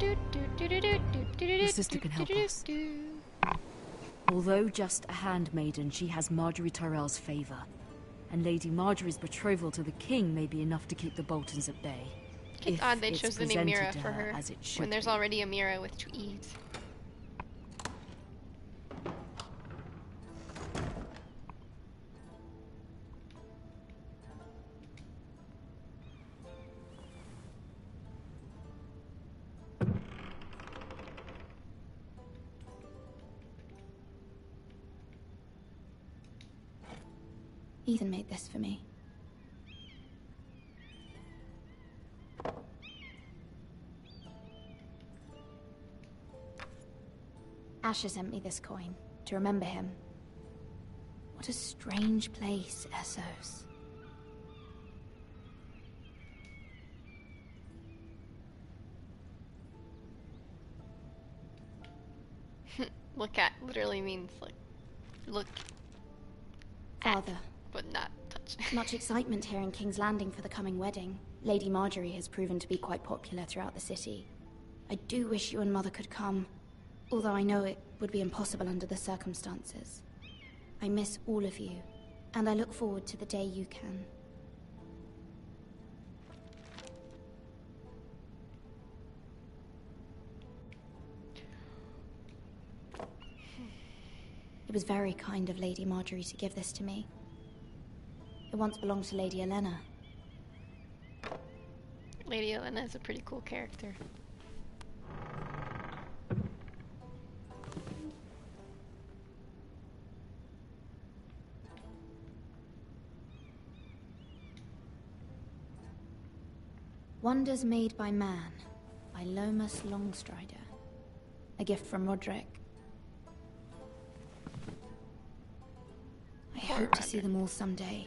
Your sister can help us. Although just a handmaiden, she has Marjorie Tyrell's favor. And Lady Marjorie's betrothal to the king may be enough to keep the Boltons at bay. It's odd they chose the name Mira for her when there's already a Mira with 2 E's. Ethan made this for me. Asher sent me this coin to remember him. What a strange place, Essos. Look at literally means like look. Father. But not touch. Much excitement here in King's Landing for the coming wedding. Lady Marjorie has proven to be quite popular throughout the city. I do wish you and Mother could come, although I know it would be impossible under the circumstances. I miss all of you, and I look forward to the day you can. It was very kind of Lady Marjorie to give this to me. It once belonged to Lady Elena. Lady Elena is a pretty cool character. Wonders Made by Man, by Lomas Longstrider. A gift from Roderick. I hope to see them all someday.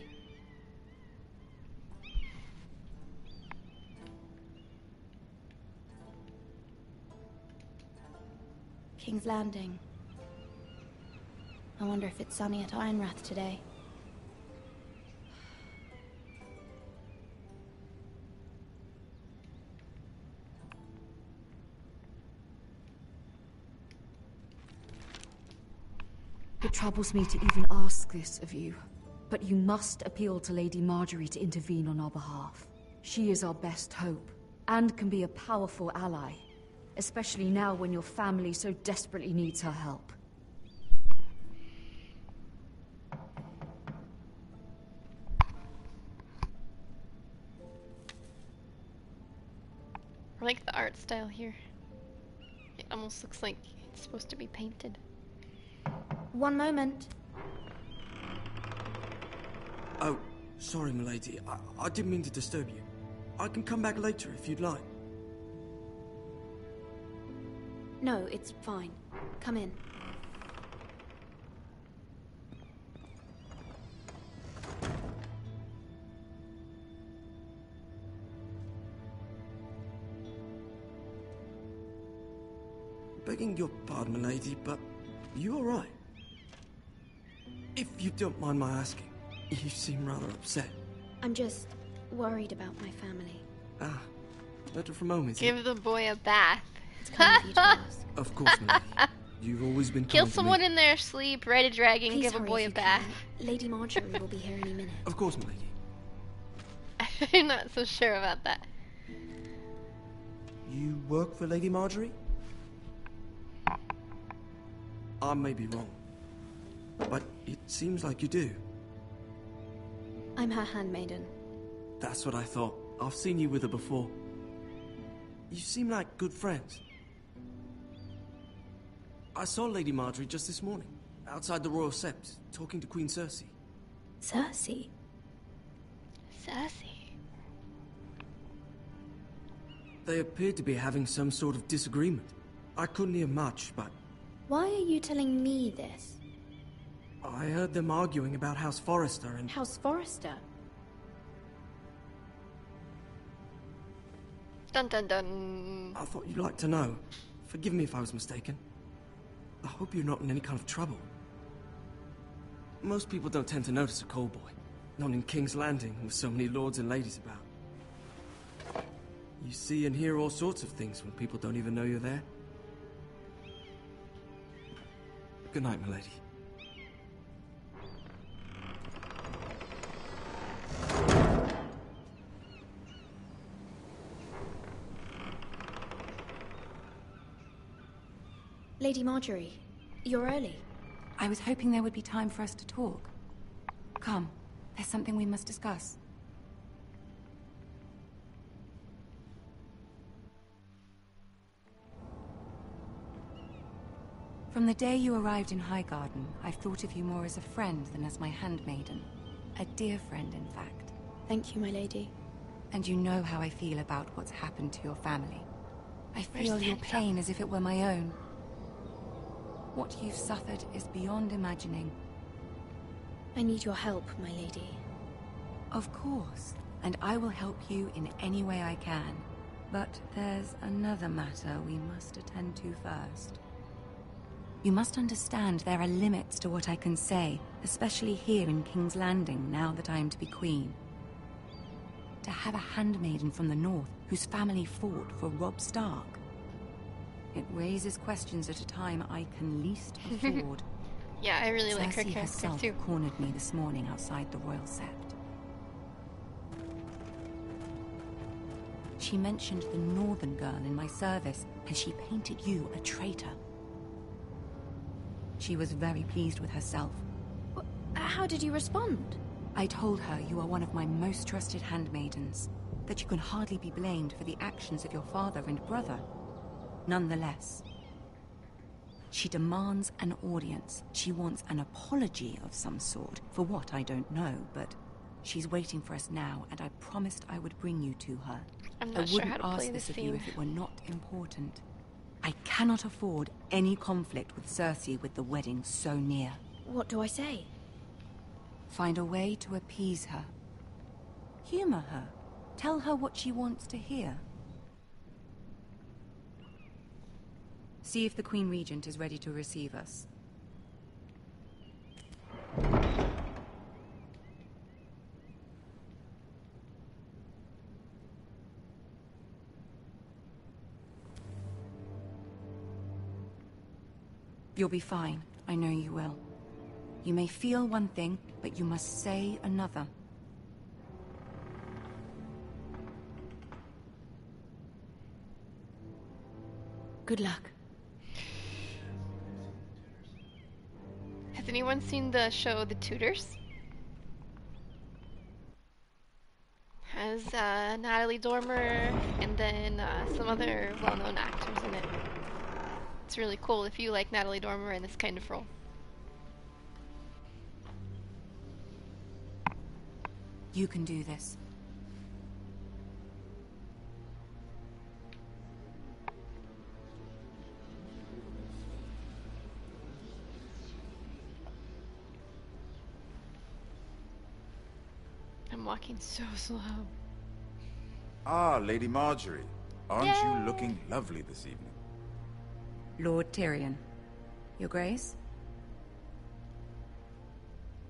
King's Landing. I wonder if it's sunny at Ironrath today. It troubles me to even ask this of you, but you must appeal to Lady Marjorie to intervene on our behalf. She is our best hope, and can be a powerful ally, especially now when your family so desperately needs her help. I like the art style here. It almost looks like it's supposed to be painted. One moment. Oh, sorry, milady. I didn't mean to disturb you. I can come back later if you'd like. No, it's fine. Come in. Begging your pardon, milady, but you all right? If you don't mind my asking, you seem rather upset. I'm just worried about my family. Ah, better from home, is it? Give the boy a bath. It's kind of you to ask. Of course, milady. You've always been Kill kind to someone me. in their sleep, ride a dragon, Please give a hurry boy if a you bath. can. Lady Marjorie will be here any minute. Of course, milady. I'm not so sure about that. You work for Lady Marjorie? I may be wrong, but it seems like you do. I'm her handmaiden. That's what I thought. I've seen you with her before. You seem like good friends. I saw Lady Marjorie just this morning, outside the Royal Sept, talking to Queen Cersei. Cersei? Sassy. They appeared to be having some sort of disagreement. I couldn't hear much, but Why are you telling me this? I heard them arguing about House Forrester and... House Forrester? Dun dun dun. I thought you'd like to know. Forgive me if I was mistaken. I hope you're not in any kind of trouble. Most people don't tend to notice a call boy. Not in King's Landing, with so many lords and ladies about. You see and hear all sorts of things when people don't even know you're there. Good night, milady. Lady Marjorie, you're early. I was hoping there would be time for us to talk. Come, there's something we must discuss. From the day you arrived in Highgarden, I've thought of you more as a friend than as my handmaiden. A dear friend, in fact. Thank you, my lady. And you know how I feel about what's happened to your family. I feel Where's your Sansa? pain as if it were my own. What you've suffered is beyond imagining. I need your help, my lady. Of course, and I will help you in any way I can. But there's another matter we must attend to first. You must understand there are limits to what I can say, especially here in King's Landing, now that I am to be queen. To have a handmaiden from the north whose family fought for Robb Stark. It raises questions at a time I can least afford. Yeah, I really like her Cersei character herself too. cornered me this morning outside the Royal Sept. She mentioned the northern girl in my service, and she painted you a traitor. She was very pleased with herself. How did you respond? I told her you are one of my most trusted handmaidens, that you can hardly be blamed for the actions of your father and brother. Nonetheless, she demands an audience. She wants an apology of some sort, for what I don't know, but she's waiting for us now, and I promised I would bring you to her. I'm I not sure wouldn't how to play ask this this of you theme. if it were not important. I cannot afford any conflict with Cersei with the wedding so near. What do I say? Find a way to appease her. Humor her. Tell her what she wants to hear. See if the Queen Regent is ready to receive us. You'll be fine. I know you will. You may feel one thing, but you must say another. Good luck. Has anyone seen the show The Tudors? Has Natalie Dormer and then some other well-known actors in it. It's really cool if you like Natalie Dormer in this kind of role. You can do this. I'm walking so slow. Ah, Lady Marjorie. Aren't Yay! you looking lovely this evening? Lord Tyrion. Your Grace?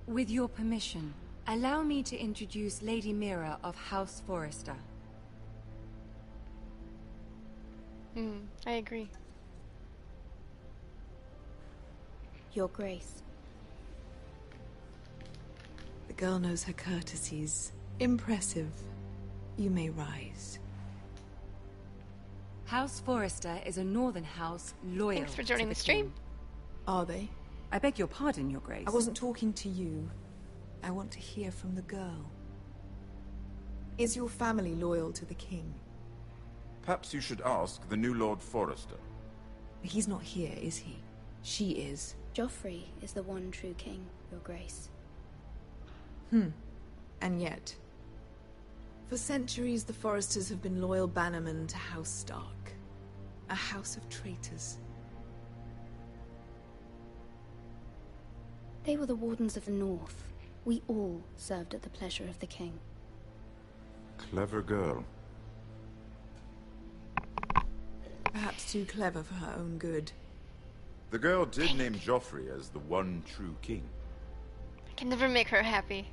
With your permission, allow me to introduce Lady Mira of House Forrester. I agree. Your Grace. The girl knows her courtesies. Impressive. You may rise. House Forrester is a northern house loyal Thanks for joining to the stream. king. Are they? I beg your pardon, Your Grace. I wasn't talking to you. I want to hear from the girl. Is your family loyal to the king? Perhaps you should ask the new Lord Forrester. He's not here, is he? She is. Joffrey is the one true king, Your Grace. And yet, for centuries the Forresters have been loyal bannermen to House Stark. A house of traitors. They were the Wardens of the North. We all served at the pleasure of the king. Clever girl. Perhaps too clever for her own good. The girl did name Joffrey as the one true king. I can never make her happy.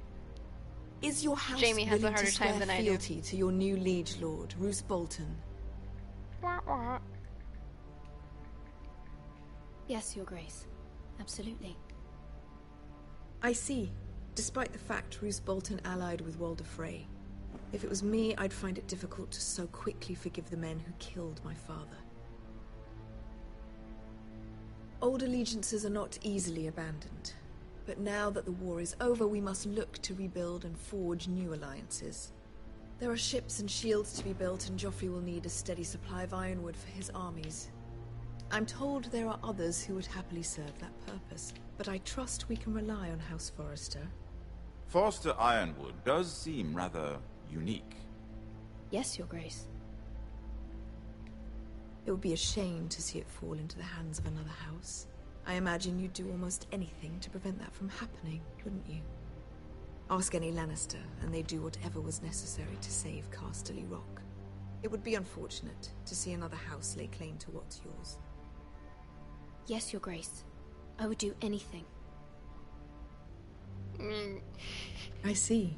Is your house Jamie has a willing harder to swear time than I do. fealty to your new liege lord, Roose Bolton? Yes, Your Grace. Absolutely. I see. Despite the fact Roose Bolton allied with Walder Frey. If it was me, I'd find it difficult to so quickly forgive the men who killed my father. Old allegiances are not easily abandoned. But now that the war is over, we must look to rebuild and forge new alliances. There are ships and shields to be built, and Joffrey will need a steady supply of ironwood for his armies. I'm told there are others who would happily serve that purpose, but I trust we can rely on House Forrester. Forster Ironwood does seem rather unique. Yes, Your Grace. It would be a shame to see it fall into the hands of another house. I imagine you'd do almost anything to prevent that from happening, wouldn't you? Ask any Lannister, and they'd do whatever was necessary to save Casterly Rock. It would be unfortunate to see another house lay claim to what's yours. Yes, Your Grace. I would do anything. I see.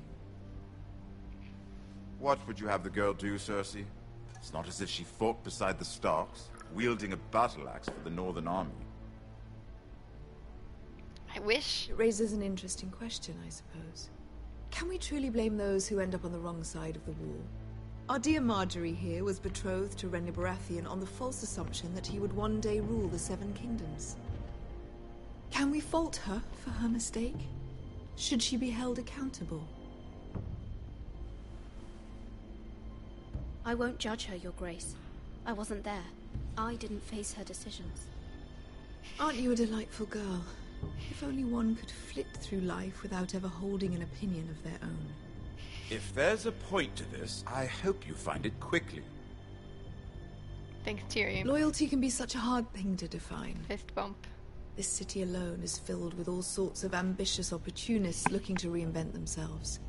What would you have the girl do, Cersei? It's not as if she fought beside the Starks, wielding a battle axe for the Northern Army. I wish. It raises an interesting question, I suppose. Can we truly blame those who end up on the wrong side of the war? Our dear Marjorie here was betrothed to Renly Baratheon on the false assumption that he would one day rule the Seven Kingdoms. Can we fault her for her mistake? Should she be held accountable? I won't judge her, Your Grace. I wasn't there. I didn't face her decisions. Aren't you a delightful girl? If only one could flit through life without ever holding an opinion of their own. If there's a point to this, I hope you find it quickly. Thanks, Tyrion. Loyalty can be such a hard thing to define. Fist bump. This city alone is filled with all sorts of ambitious opportunists looking to reinvent themselves,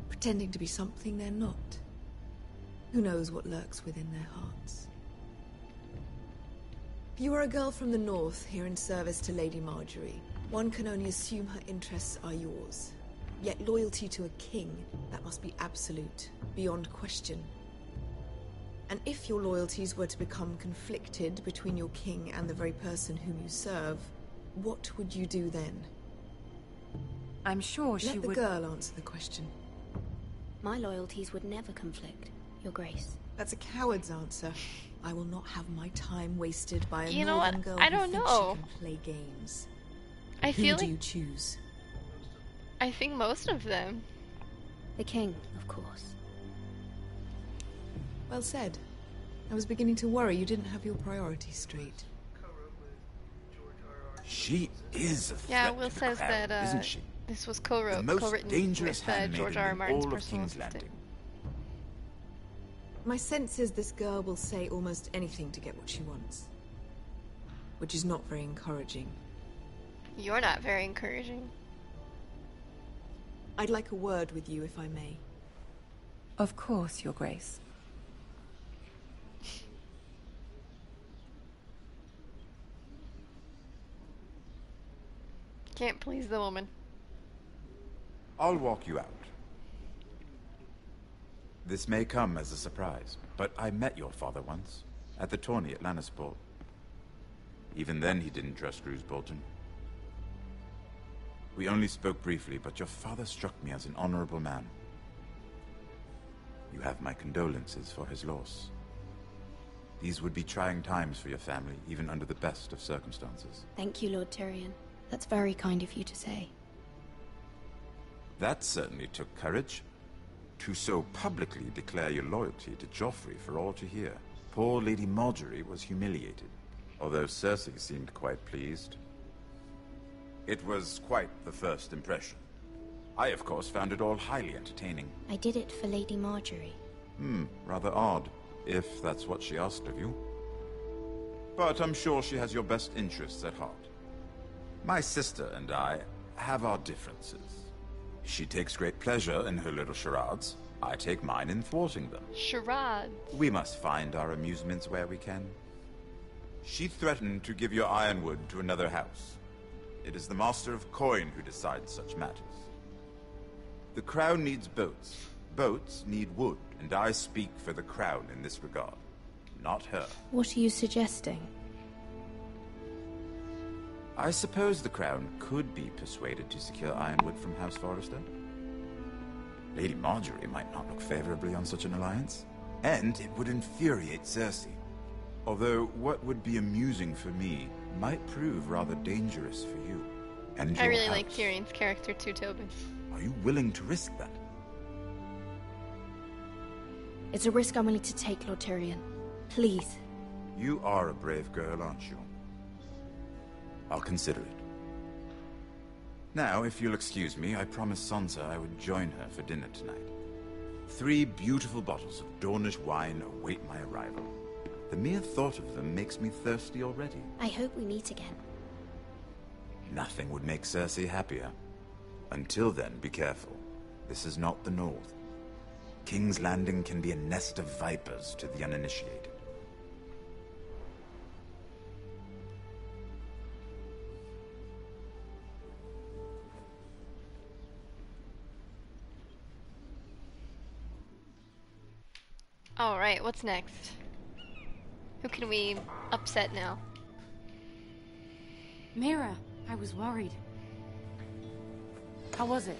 pretending to be something they're not. Who knows what lurks within their hearts? You are a girl from the north, here in service to Lady Marjorie. One can only assume her interests are yours. Yet loyalty to a king, that must be absolute, beyond question. And if your loyalties were to become conflicted between your king and the very person whom you serve, what would you do then? I'm sure she Let the would... girl answer the question. My loyalties would never conflict, Your Grace. That's a coward's answer. I will not have my time wasted by a You know what? northern girl I who don't thinks know. she can play games. I feel Who do like you choose? I think most of them. The king, of course. Well said. I was beginning to worry you didn't have your priorities straight. She is a threat Yeah, to Will the says crown, that isn't she? this was The co-written most dangerous with handmaiden George R. R. in Martin's all of personal King's assistant. Landing. My sense is this girl will say almost anything to get what she wants. Which is not very encouraging. You're not very encouraging. I'd like a word with you, if I may. Of course, Your Grace. Can't please the woman. I'll walk you out. This may come as a surprise, but I met your father once, at the tourney at Lannisport. Even then he didn't trust Roose Bolton. We only spoke briefly, but your father struck me as an honorable man. You have my condolences for his loss. These would be trying times for your family, even under the best of circumstances. Thank you, Lord Tyrion. That's very kind of you to say. That certainly took courage. To so publicly declare your loyalty to Joffrey for all to hear. Poor Lady Marjorie was humiliated, although Cersei seemed quite pleased. It was quite the first impression. I, of course, found it all highly entertaining. I did it for Lady Marjorie. Rather odd, if that's what she asked of you. But I'm sure she has your best interests at heart. My sister and I have our differences. She takes great pleasure in her little charades. I take mine in thwarting them. Charade. We must find our amusements where we can. She threatened to give your ironwood to another house. It is the Master of Coin who decides such matters. The crown needs boats. Boats need wood, and I speak for the crown in this regard. Not her. What are you suggesting? I suppose the crown could be persuaded to secure ironwood from House Forrester. Lady Marjorie might not look favorably on such an alliance, and it would infuriate Cersei. Although what would be amusing for me might prove rather dangerous for you. And I your really house. like Tyrion's character too, Tobin. Are you willing to risk that? It's a risk I'm willing to take, Lord Tyrion. Please. You are a brave girl, aren't you? I'll consider it. Now, if you'll excuse me, I promised Sansa I would join her for dinner tonight. 3 beautiful bottles of Dornish wine await my arrival. The mere thought of them makes me thirsty already. I hope we meet again. Nothing would make Cersei happier. Until then, be careful. This is not the North. King's Landing can be a nest of vipers to the uninitiated. Alright, what's next? Who can we upset now? Mira, I was worried. How was it?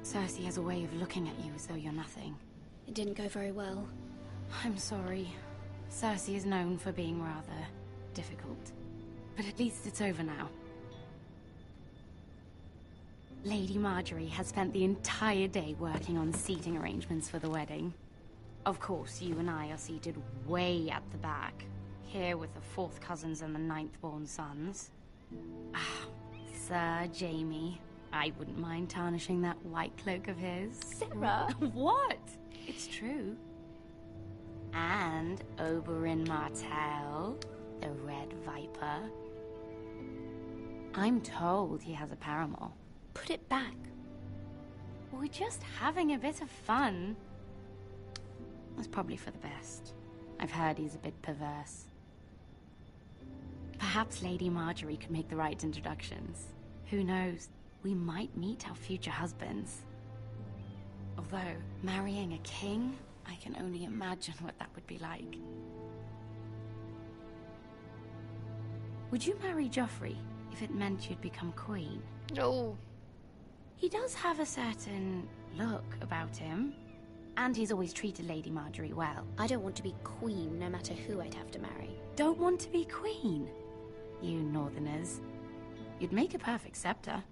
Cersei has a way of looking at you as though you're nothing. It didn't go very well. I'm sorry. Cersei is known for being rather difficult. But at least it's over now. Lady Marjorie has spent the entire day working on seating arrangements for the wedding. Of course, you and I are seated way at the back, here with the 4th cousins and the 9th-born sons. Ah, Sir Jaime. I wouldn't mind tarnishing that white cloak of his. Sarah! What? It's true. And Oberyn Martell, the Red Viper. I'm told he has a paramour. Put it back. We're just having a bit of fun. That's probably for the best. I've heard he's a bit perverse. Perhaps Lady Marjorie could make the right introductions. Who knows? We might meet our future husbands. Although, marrying a king, I can only imagine what that would be like. Would you marry Joffrey if it meant you'd become queen? No. He does have a certain look about him. And he's always treated Lady Marjorie well. I don't want to be queen, no matter who I'd have to marry. Don't want to be queen? You northerners. You'd make a perfect scepter.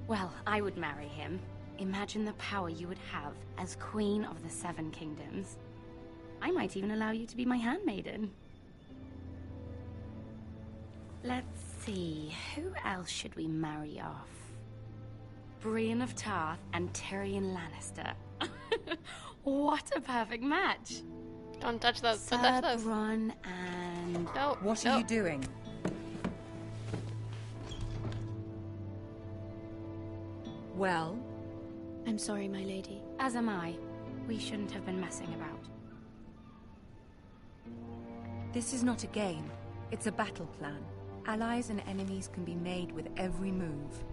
Well, I would marry him. Imagine the power you would have as Queen of the 7 Kingdoms. I might even allow you to be my handmaiden. Let's see, who else should we marry off? Brienne of Tarth and Tyrion Lannister. What a perfect match! Don't touch those. Sir Don't touch those. Bronn and... No. What no. are you doing? Well? I'm sorry, my lady. As am I. We shouldn't have been messing about. This is not a game. It's a battle plan. Allies and enemies can be made with every move.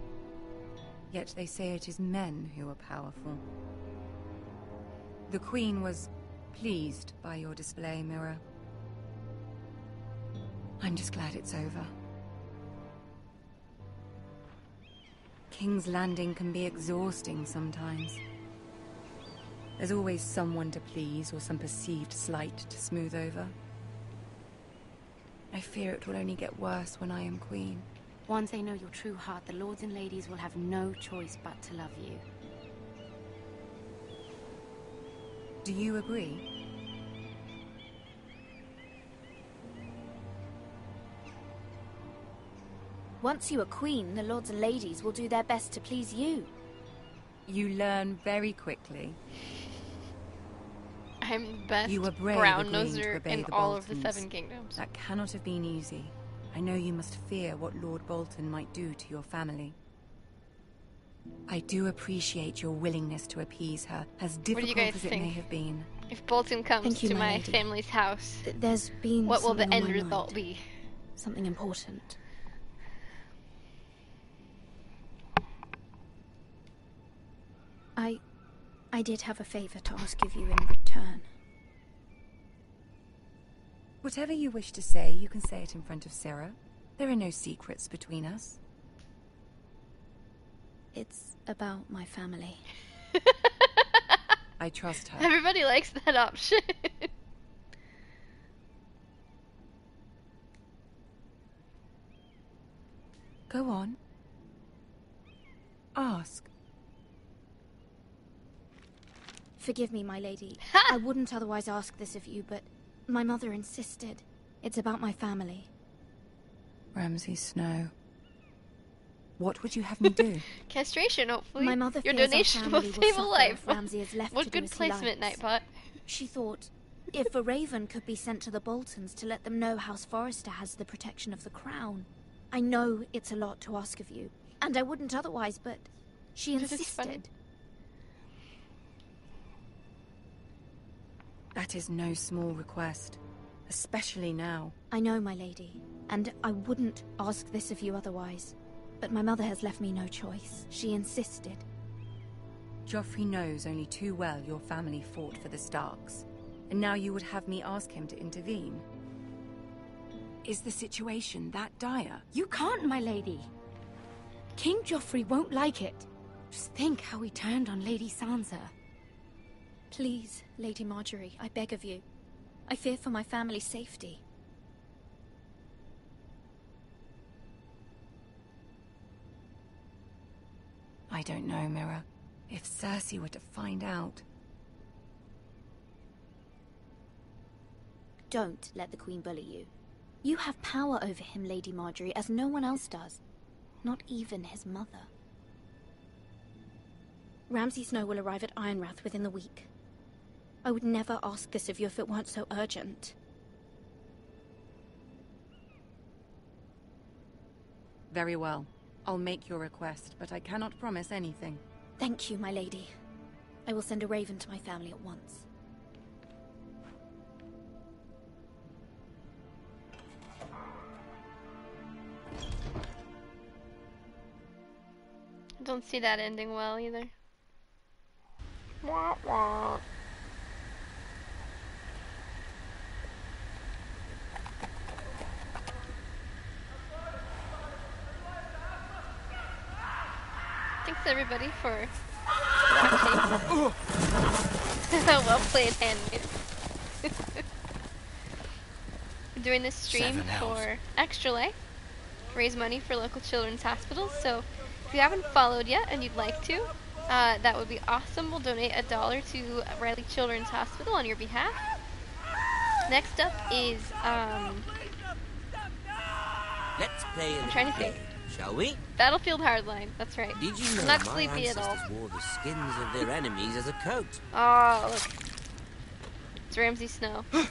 Yet they say it is men who are powerful. The Queen was pleased by your display, Mira. I'm just glad it's over. King's Landing can be exhausting sometimes. There's always someone to please or some perceived slight to smooth over. I fear it will only get worse when I am queen. Once they know your true heart, the lords and ladies will have no choice but to love you. Do you agree? Once you are queen, the lords and ladies will do their best to please you. You learn very quickly. I'm the best You were brave brown agreeing to noser obey in the all of the Boltons. 7 Kingdoms. That cannot have been easy. I know you must fear what Lord Bolton might do to your family. I do appreciate your willingness to appease her, as do you difficult guys as it think? may have been. If Bolton comes Thank you, to my my lady. family's house, There's been what will the something on end my result mind. be? Something important. I did have a favor to ask of you in return. Whatever you wish to say, you can say it in front of Sarah. There are no secrets between us. It's about my family. I trust her. Everybody likes that option. Go on. Ask. Forgive me, my lady. I wouldn't otherwise ask this of you, but my mother insisted. It's about my family. Ramsay Snow. What would you have me do? Castration, hopefully. My mother Your fears our donation will family save a suffer life. if Ramsay is left What to do good as he placement, likes. Nightbot. She thought, if a raven could be sent to the Boltons to let them know House Forrester has the protection of the crown. I know it's a lot to ask of you, and I wouldn't otherwise, but she This is funny. insisted. That is no small request, especially now. I know, my lady, and I wouldn't ask this of you otherwise. But my mother has left me no choice. She insisted. Joffrey knows only too well your family fought for the Starks, and now you would have me ask him to intervene. Is the situation that dire? You can't, my lady. King Joffrey won't like it. Just think how he turned on Lady Sansa. Please, Lady Marjorie, I beg of you. I fear for my family's safety. I don't know, Mira. If Cersei were to find out... Don't let the Queen bully you. You have power over him, Lady Marjorie, as no one else does. Not even his mother. Ramsay Snow will arrive at Ironrath within the week. I would never ask this of you if it weren't so urgent. Very well. I'll make your request, but I cannot promise anything. Thank you, my lady. I will send a raven to my family at once. I don't see that ending well either. Wah, wah. Thanks everybody for watching. Well played, handmaid. We're doing this stream for Extra Life, raise money for local children's hospitals. So if you haven't followed yet and you'd like to, that would be awesome. We'll donate $1 to Riley Children's Hospital on your behalf. Next up is Let's play I'm trying to think. Shall we? Battlefield Hardline. That's right. Did you know I'm not my sleepy at all. ancestors wore the skins of their enemies as a coat? Oh, look. It's Ramsay Snow. I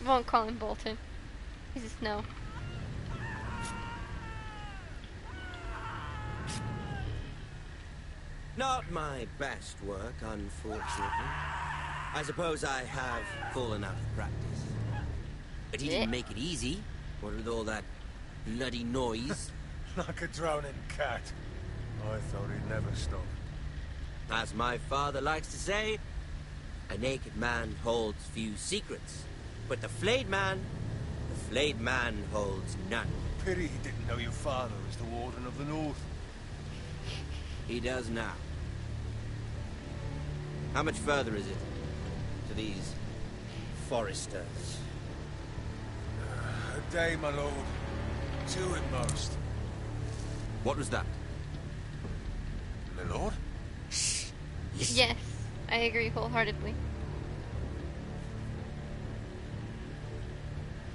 won't call him Bolton. He's a Snow. Not my best work, unfortunately. I suppose I have fallen out of practice. But he didn't make it easy. What with all that bloody noise? Like a drowning cat. I thought he'd never stop. As my father likes to say, a naked man holds few secrets. But the flayed man holds none. Pity he didn't know your father was the Warden of the North. He does now. How much further is it to these foresters? A day, my lord. 2 at most. What was that? My lord? Yes, I agree wholeheartedly.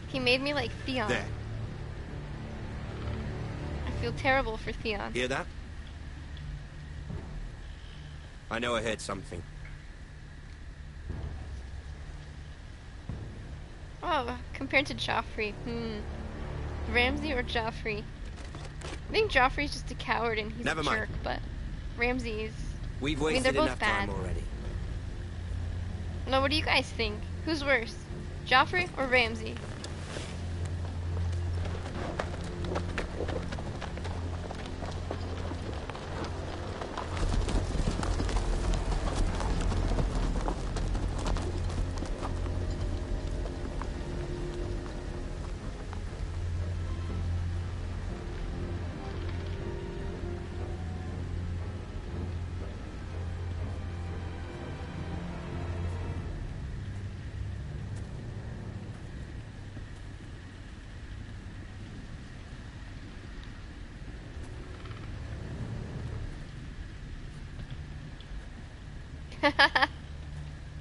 He made me like Theon. There. I feel terrible for Theon. Hear that? I know I heard something. Oh, compared to Joffrey. Ramsay or Joffrey? I think Joffrey's just a coward and he's Never a mind. jerk, but Ramsay's... We've they're wasted both enough bad. time already. No, what do you guys think? Who's worse? Joffrey or Ramsay?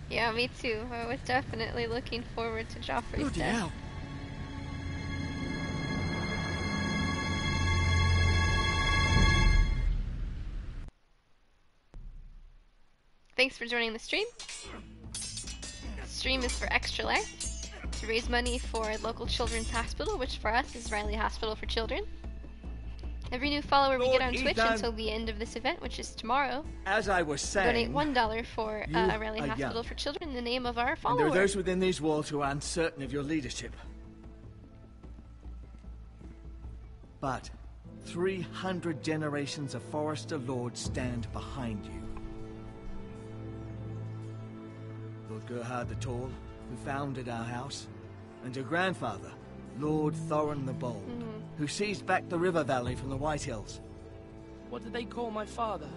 Yeah, me too. I was definitely looking forward to Joffrey's Bloody death. hell. Thanks for joining the stream. The stream is for Extra Life, to raise money for local children's hospital, which for us is Riley Hospital for Children. Every new follower we get on Twitch until the end of this event, which is tomorrow, as I was saying, donate $1 for Riley Hospital for Children in the name of our follower. And there are those within these walls who are uncertain of your leadership. But 300 generations of Forester Lords stand behind you. Lord Gerhard the Tall, who founded our house, and your grandfather, Lord Thorin the Bold, who seized back the river valley from the White Hills. What did they call my father?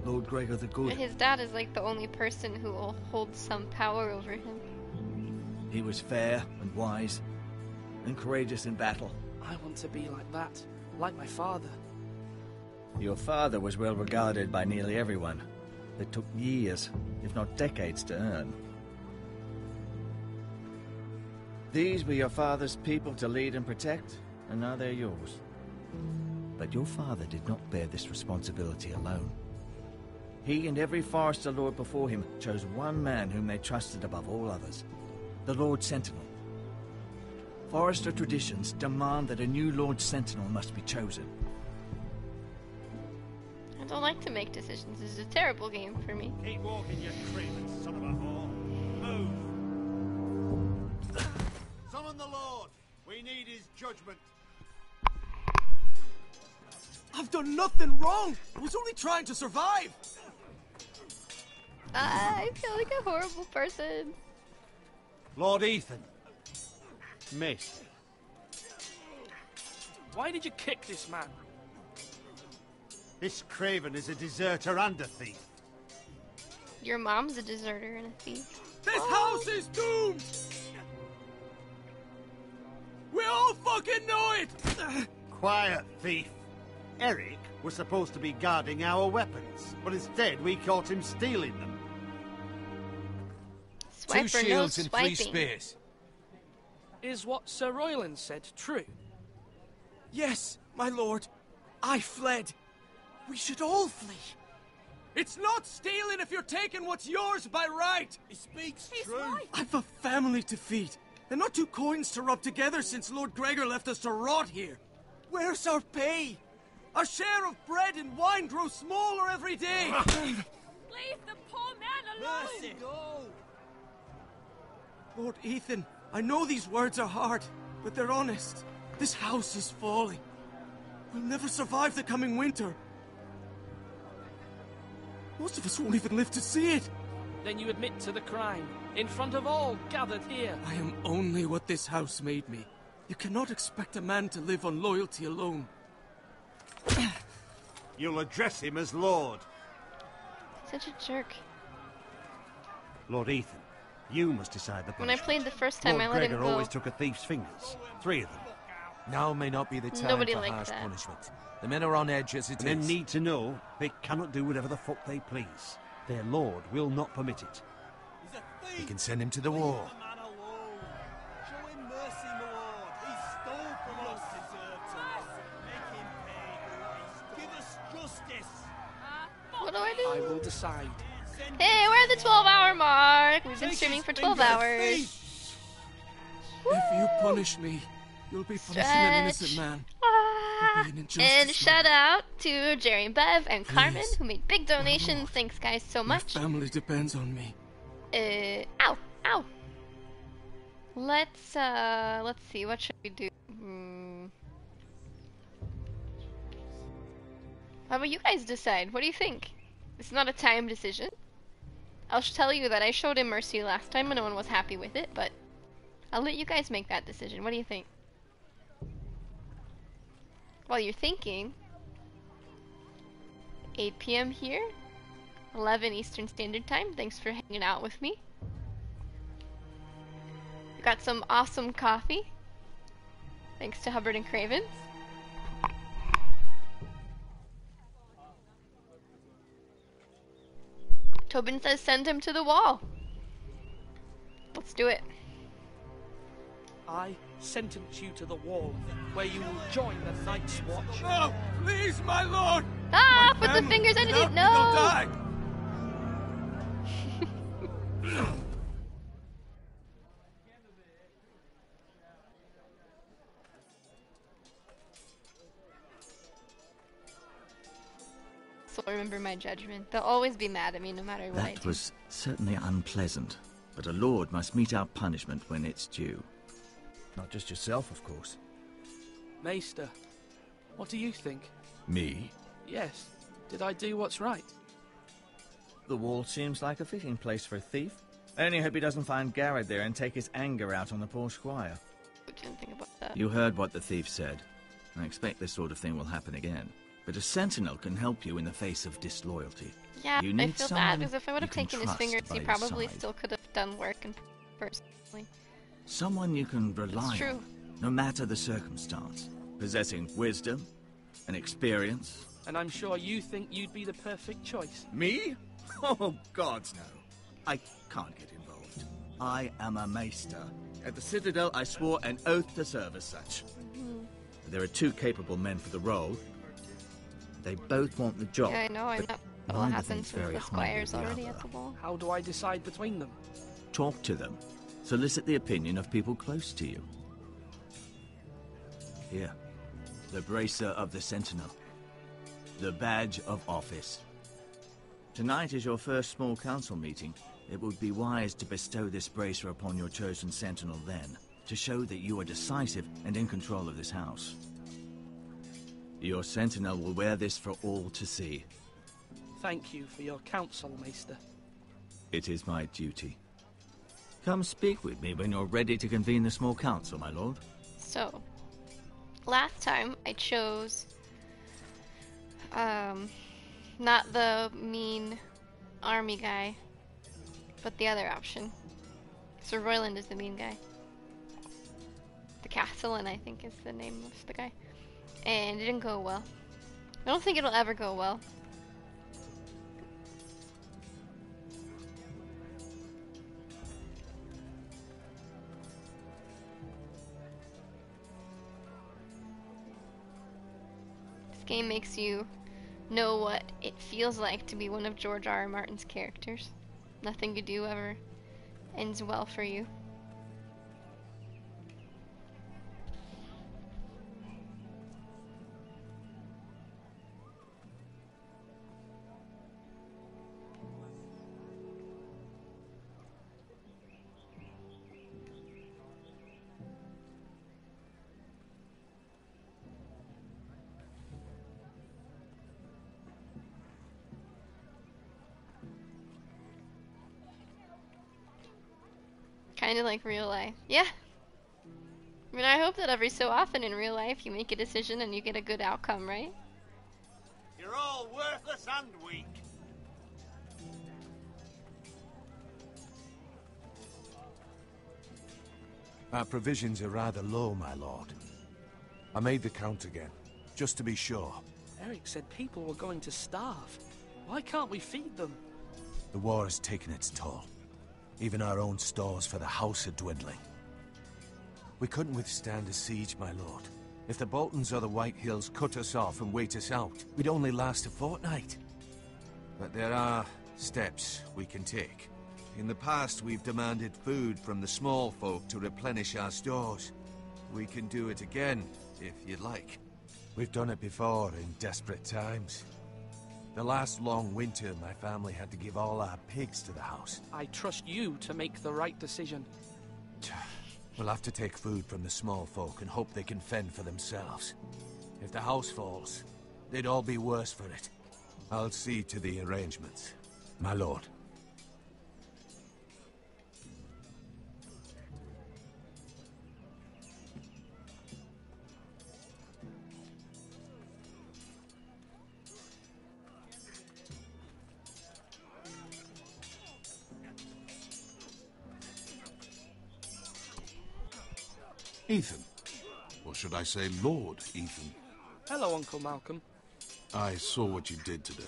Lord Gregor the Good. His dad is like the only person who will hold some power over him. He was fair and wise, and courageous in battle. I want to be like that, like my father. Your father was well regarded by nearly everyone. It took years, if not decades, to earn. These were your father's people to lead and protect, and now they're yours. But your father did not bear this responsibility alone. He and every Forester Lord before him chose one man whom they trusted above all others, the Lord Sentinel. Forester traditions demand that a new Lord Sentinel must be chosen. I don't like to make decisions. This is a terrible game for me. Keep walking, you craven son of a whore. Move! Summon the Lord! We need his judgment. I've done nothing wrong! I was only trying to survive! I feel like a horrible person. Lord Ethan. Miss. Why did you kick this man? This craven is a deserter and a thief. Your mom's a deserter and a thief. This house is doomed! We all fucking know it! Quiet, thief. Eric was supposed to be guarding our weapons, but instead we caught him stealing them. Swiper, 2 shields no and 3 swiping. spears. Is what Sir Royland said true? Yes, my lord. I fled. We should all flee. It's not stealing if you're taking what's yours by right. He speaks true. I've a family to feed, and not 2 coins to rub together since Lord Gregor left us to rot here. Where's our pay? Our share of bread and wine grows smaller every day. Leave the poor man alone! Mercy. Go. Lord Ethan, I know these words are hard, but they're honest. This house is falling. We'll never survive the coming winter. Most of us won't even live to see it. Then you admit to the crime, in front of all gathered here. I am only what this house made me. You cannot expect a man to live on loyalty alone. You'll address him as Lord. Such a jerk. Lord Ethan, you must decide the When I punishment. played the first time, Lord I let him Gregor go. always took a thief's fingers. 3 of them. Now may not be the time Nobody for liked harsh that. punishment. The men are on edge as it And is. they need to know they cannot do whatever the fuck they please. Their lord will not permit it. We can send him to the war. Show him mercy, my lord. He stole from us. Make him pay. Give us justice. What do I I do? will decide. Hey, we're at the 12-hour mark. We've been Take streaming his for 12 finger, hours. thief. If you punish me, you'll be punishing an innocent man. Ah. It'll be an injustice, And man. shout out to Jerry and Bev and Carmen, Please. who made big donations. Thanks, guys, so My much. family depends on me. Ow, ow. Let's see, what should we do? How about you guys decide? What do you think? It's not a time decision. I'll tell you that I showed him mercy last time and no one was happy with it, but I'll let you guys make that decision. What do you think? While you're thinking, 8 p.m. here, 11 Eastern Standard Time. Thanks for hanging out with me. We got some awesome coffee. Thanks to Hubbard and Cravens. Tobin says send him to the wall. Let's do it. I sentence you to the wall, where you will join the Night's Watch. No! Please, my lord! Ah! My Put the fingers in it! will No! die! So remember my judgment. They'll always be mad at me no matter what I do. That was certainly unpleasant, but a lord must meet our punishment when it's due. Not just yourself, of course. Maester, what do you think? Me? Yes. Did I do what's right? The wall seems like a fitting place for a thief. I only hope he doesn't find Garrett there and take his anger out on the poor squire. I didn't think about that. You heard what the thief said. I expect this sort of thing will happen again. But a sentinel can help you in the face of disloyalty. Yeah, you I need feel someone bad because if I would have you can taken his trust fingers, by he your probably side. still could have done work in personally. Someone you can rely It's true. on, no matter the circumstance. Possessing wisdom and experience. And I'm sure you think you'd be the perfect choice. Me? Oh, gods no. I can't get involved. I am a maester. At the Citadel, I swore an oath to serve as such. There are two capable men for the role. They both want the job. Yeah, I know. I'm not. What will neither happen thinks since very the highly of squire's the already other. at the wall? How do I decide between them? Talk to them. Solicit the opinion of people close to you. Here. The bracer of the Sentinel. The badge of office. Tonight is your first small council meeting. It would be wise to bestow this bracer upon your chosen Sentinel then, to show that you are decisive and in control of this house. Your Sentinel will wear this for all to see. Thank you for your counsel, Maester. It is my duty. Come speak with me when you're ready to convene the small council, my lord. So, last time I chose not the mean army guy, but the other option. So Royland is the mean guy. The Castellan, I think, is the name of the guy. And it didn't go well. I don't think it'll ever go well. This game makes you know what it feels like to be one of George R.R. Martin's characters. Nothing you do ever ends well for you. Kind of like real life. Yeah. I mean, I hope that every so often in real life you make a decision and you get a good outcome, right? You're all worthless and weak. Our provisions are rather low, my lord. I made the count again, just to be sure. Eric said people were going to starve. Why can't we feed them? The war has taken its toll. Even our own stores for the house are dwindling. We couldn't withstand a siege, my lord. If the Boltons or the White Hills cut us off and wait us out, we'd only last a fortnight. But there are steps we can take. In the past, we've demanded food from the small folk to replenish our stores. We can do it again, if you'd like. We've done it before in desperate times. The last long winter, my family had to give all our pigs to the house. I trust you to make the right decision. We'll have to take food from the small folk and hope they can fend for themselves. If the house falls, they'd all be worse for it. I'll see to the arrangements, my lord. Ethan. Or should I say Lord Ethan? Hello, Uncle Malcolm. I saw what you did today.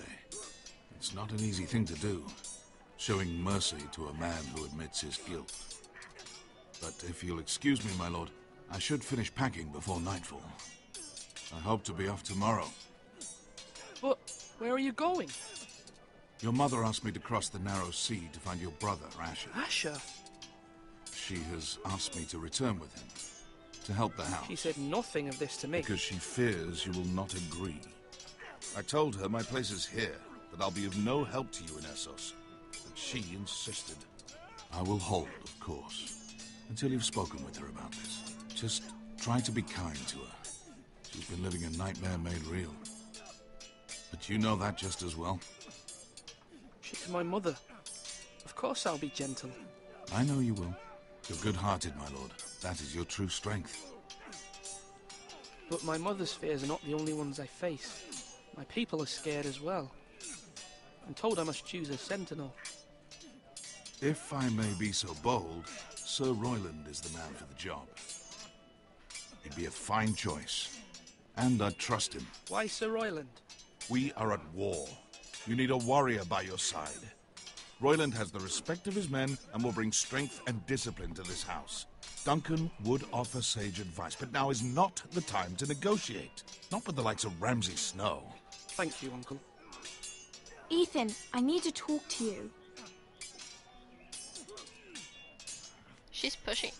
It's not an easy thing to do. showing mercy to a man who admits his guilt. But if you'll excuse me, my lord, I should finish packing before nightfall. I hope to be off tomorrow. But where are you going? Your mother asked me to cross the narrow sea to find your brother, Asher. Asher? She has asked me to return with him, to help the house. She said nothing of this to me. Because she fears you will not agree. I told her my place is here, that I'll be of no help to you in Essos. But she insisted. I will hold, of course, until you've spoken with her about this. Just try to be kind to her. She's been living a nightmare made real. But you know that just as well. She's my mother. Of course I'll be gentle. I know you will. You're good-hearted, my lord. That is your true strength. But my mother's fears are not the only ones I face. My people are scared as well. I'm told I must choose a sentinel. If I may be so bold, Sir Royland is the man for the job. He'd be a fine choice. And I'd trust him. Why Sir Royland? We are at war. You need a warrior by your side. Royland has the respect of his men and will bring strength and discipline to this house. Duncan would offer sage advice, but now is not the time to negotiate. Not with the likes of Ramsay Snow. Thank you, Uncle. Ethan, I need to talk to you. She's pushy.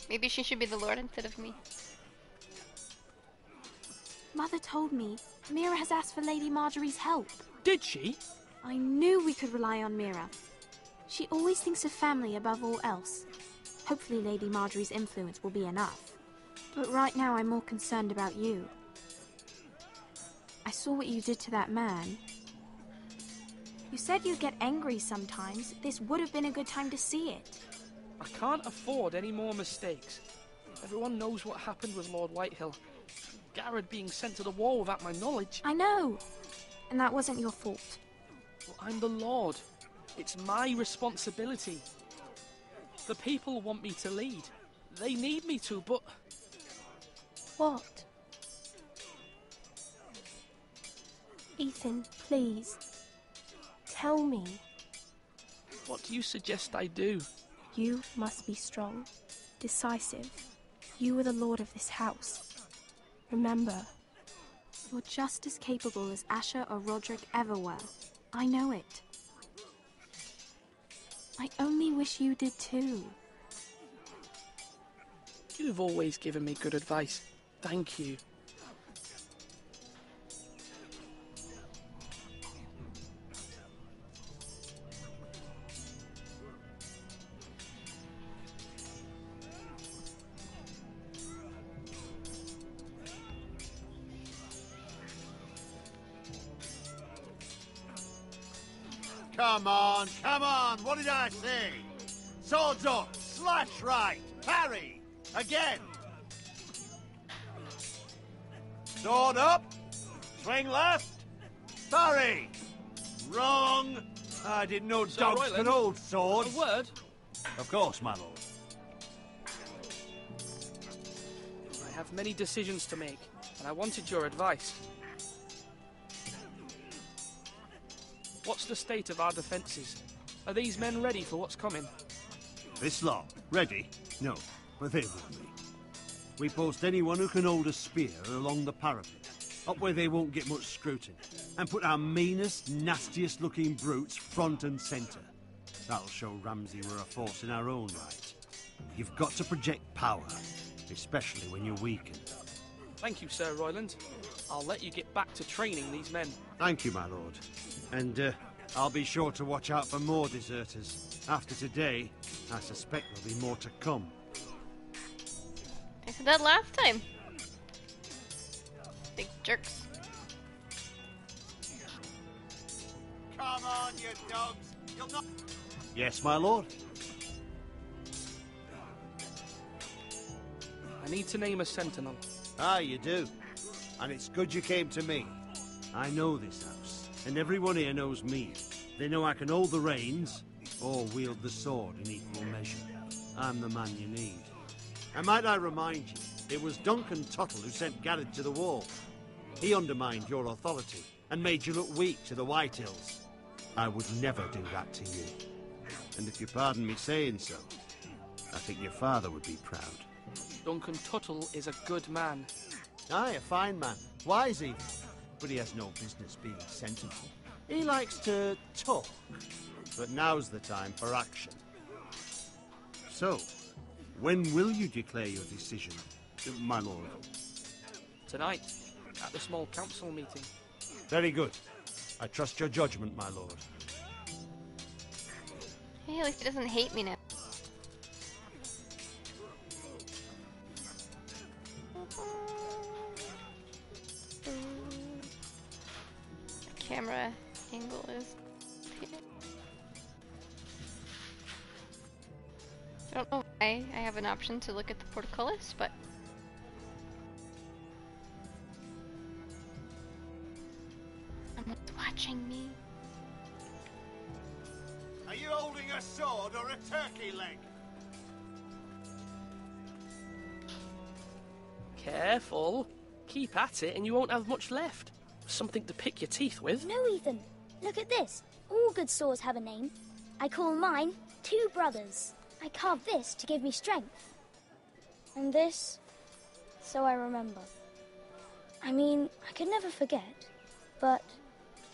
Maybe she should be the Lord instead of me. Mother told me Mira has asked for Lady Marjorie's help. Did she? I knew we could rely on Mira. She always thinks of family above all else. Hopefully Lady Marjorie's influence will be enough. But right now I'm more concerned about you. I saw what you did to that man. You said you'd get angry sometimes. This would have been a good time to see it. I can't afford any more mistakes. Everyone knows what happened with Lord Whitehill. Garrett being sent to the war without my knowledge. I know. And that wasn't your fault. Well, I'm the Lord. It's my responsibility. The people want me to lead. They need me to, but... What? Ethan, please. Tell me. What do you suggest I do? You must be strong, decisive. You are the lord of this house. Remember, you're just as capable as Asher or Roderick ever were. I know it. I only wish you did too. You've always given me good advice. Thank you. Come on, what did I say? Swords up, slash right, parry, again. Sword up, swing left, parry. Wrong. I didn't know dogs could hold swords. A word? Of course, my lord. I have many decisions to make, and I wanted your advice. What's the state of our defences? Are these men ready for what's coming? This lot, ready? No, but they will be. We post anyone who can hold a spear along the parapet, up where they won't get much scrutiny, and put our meanest, nastiest looking brutes front and centre. That'll show Ramsay we're a force in our own right. You've got to project power, especially when you're weakened. Thank you, Sir Royland. I'll let you get back to training these men. Thank you, my lord. And I'll be sure to watch out for more deserters. After today, I suspect there'll be more to come. I said that last time. Big jerks. Come on, you dogs! You'll not... Yes, my lord? I need to name a sentinel. Ah, you do. And it's good you came to me. I know this house, and everyone here knows me. They know I can hold the reins, or wield the sword in equal measure. I'm the man you need. And might I remind you, it was Duncan Tuttle who sent Garrett to the wall. He undermined your authority, and made you look weak to the Whitehills. I would never do that to you. And if you pardon me saying so, I think your father would be proud. Duncan Tuttle is a good man. Aye, a fine man. Wise even. But he has no business being sentinel. He likes to talk. But now's the time for action. So, when will you declare your decision, my lord? Tonight, at the small council meeting. Very good. I trust your judgment, my lord. Hey, at least he doesn't hate me now. Camera angle is here. I don't know why I have an option to look at the portcullis, but someone's watching me. Are you holding a sword or a turkey leg? Careful. Keep at it and you won't have much left. Something to pick your teeth with. No, Ethan. Look at this. All good swords have a name. I call mine Two Brothers. I carved this to give me strength. And this, so I remember. I mean, I could never forget, but...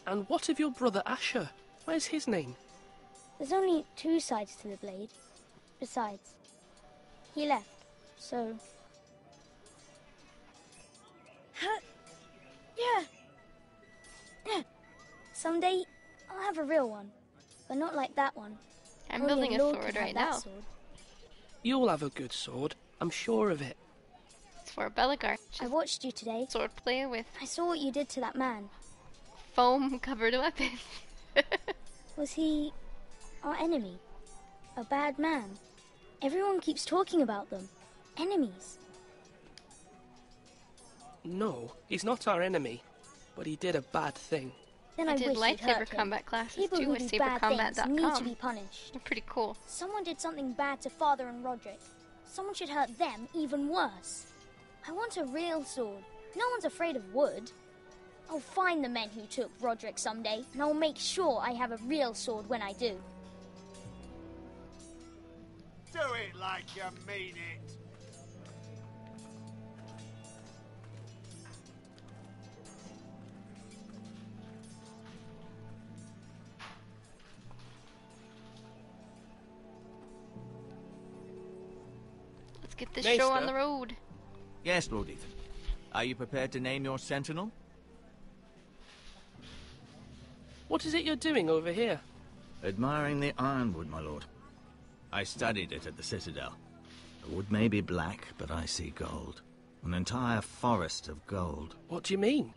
And what of your brother Asher? Where's his name? There's only two sides to the blade. Besides, he left, so... Yeah. Someday, I'll have a real one. But not like that one. I'm Only building a Lord sword could have right that now. sword. You'll have a good sword. I'm sure of it. It's for a Bellegarde. I watched you today. Sword player with I saw what you did to that man. foam-covered weapon. Was he our enemy? A bad man? Everyone keeps talking about them. Enemies. No, he's not our enemy. But he did a bad thing. Then I I did wish you'd hurt lightsaber him. combat classes People too who with do bad things need to sabercombat.com. be punished. They're pretty cool. Someone did something bad to Father and Roderick. Someone should hurt them even worse. I want a real sword. No one's afraid of wood. I'll find the men who took Roderick someday, and I'll make sure I have a real sword when I do. Do it like you mean it. Let's get this Maester? show on the road. Yes, Lord Ethan. Are you prepared to name your sentinel? What is it you're doing over here? Admiring the ironwood, my lord. I studied it at the Citadel. The wood may be black, but I see gold. An entire forest of gold. What do you mean?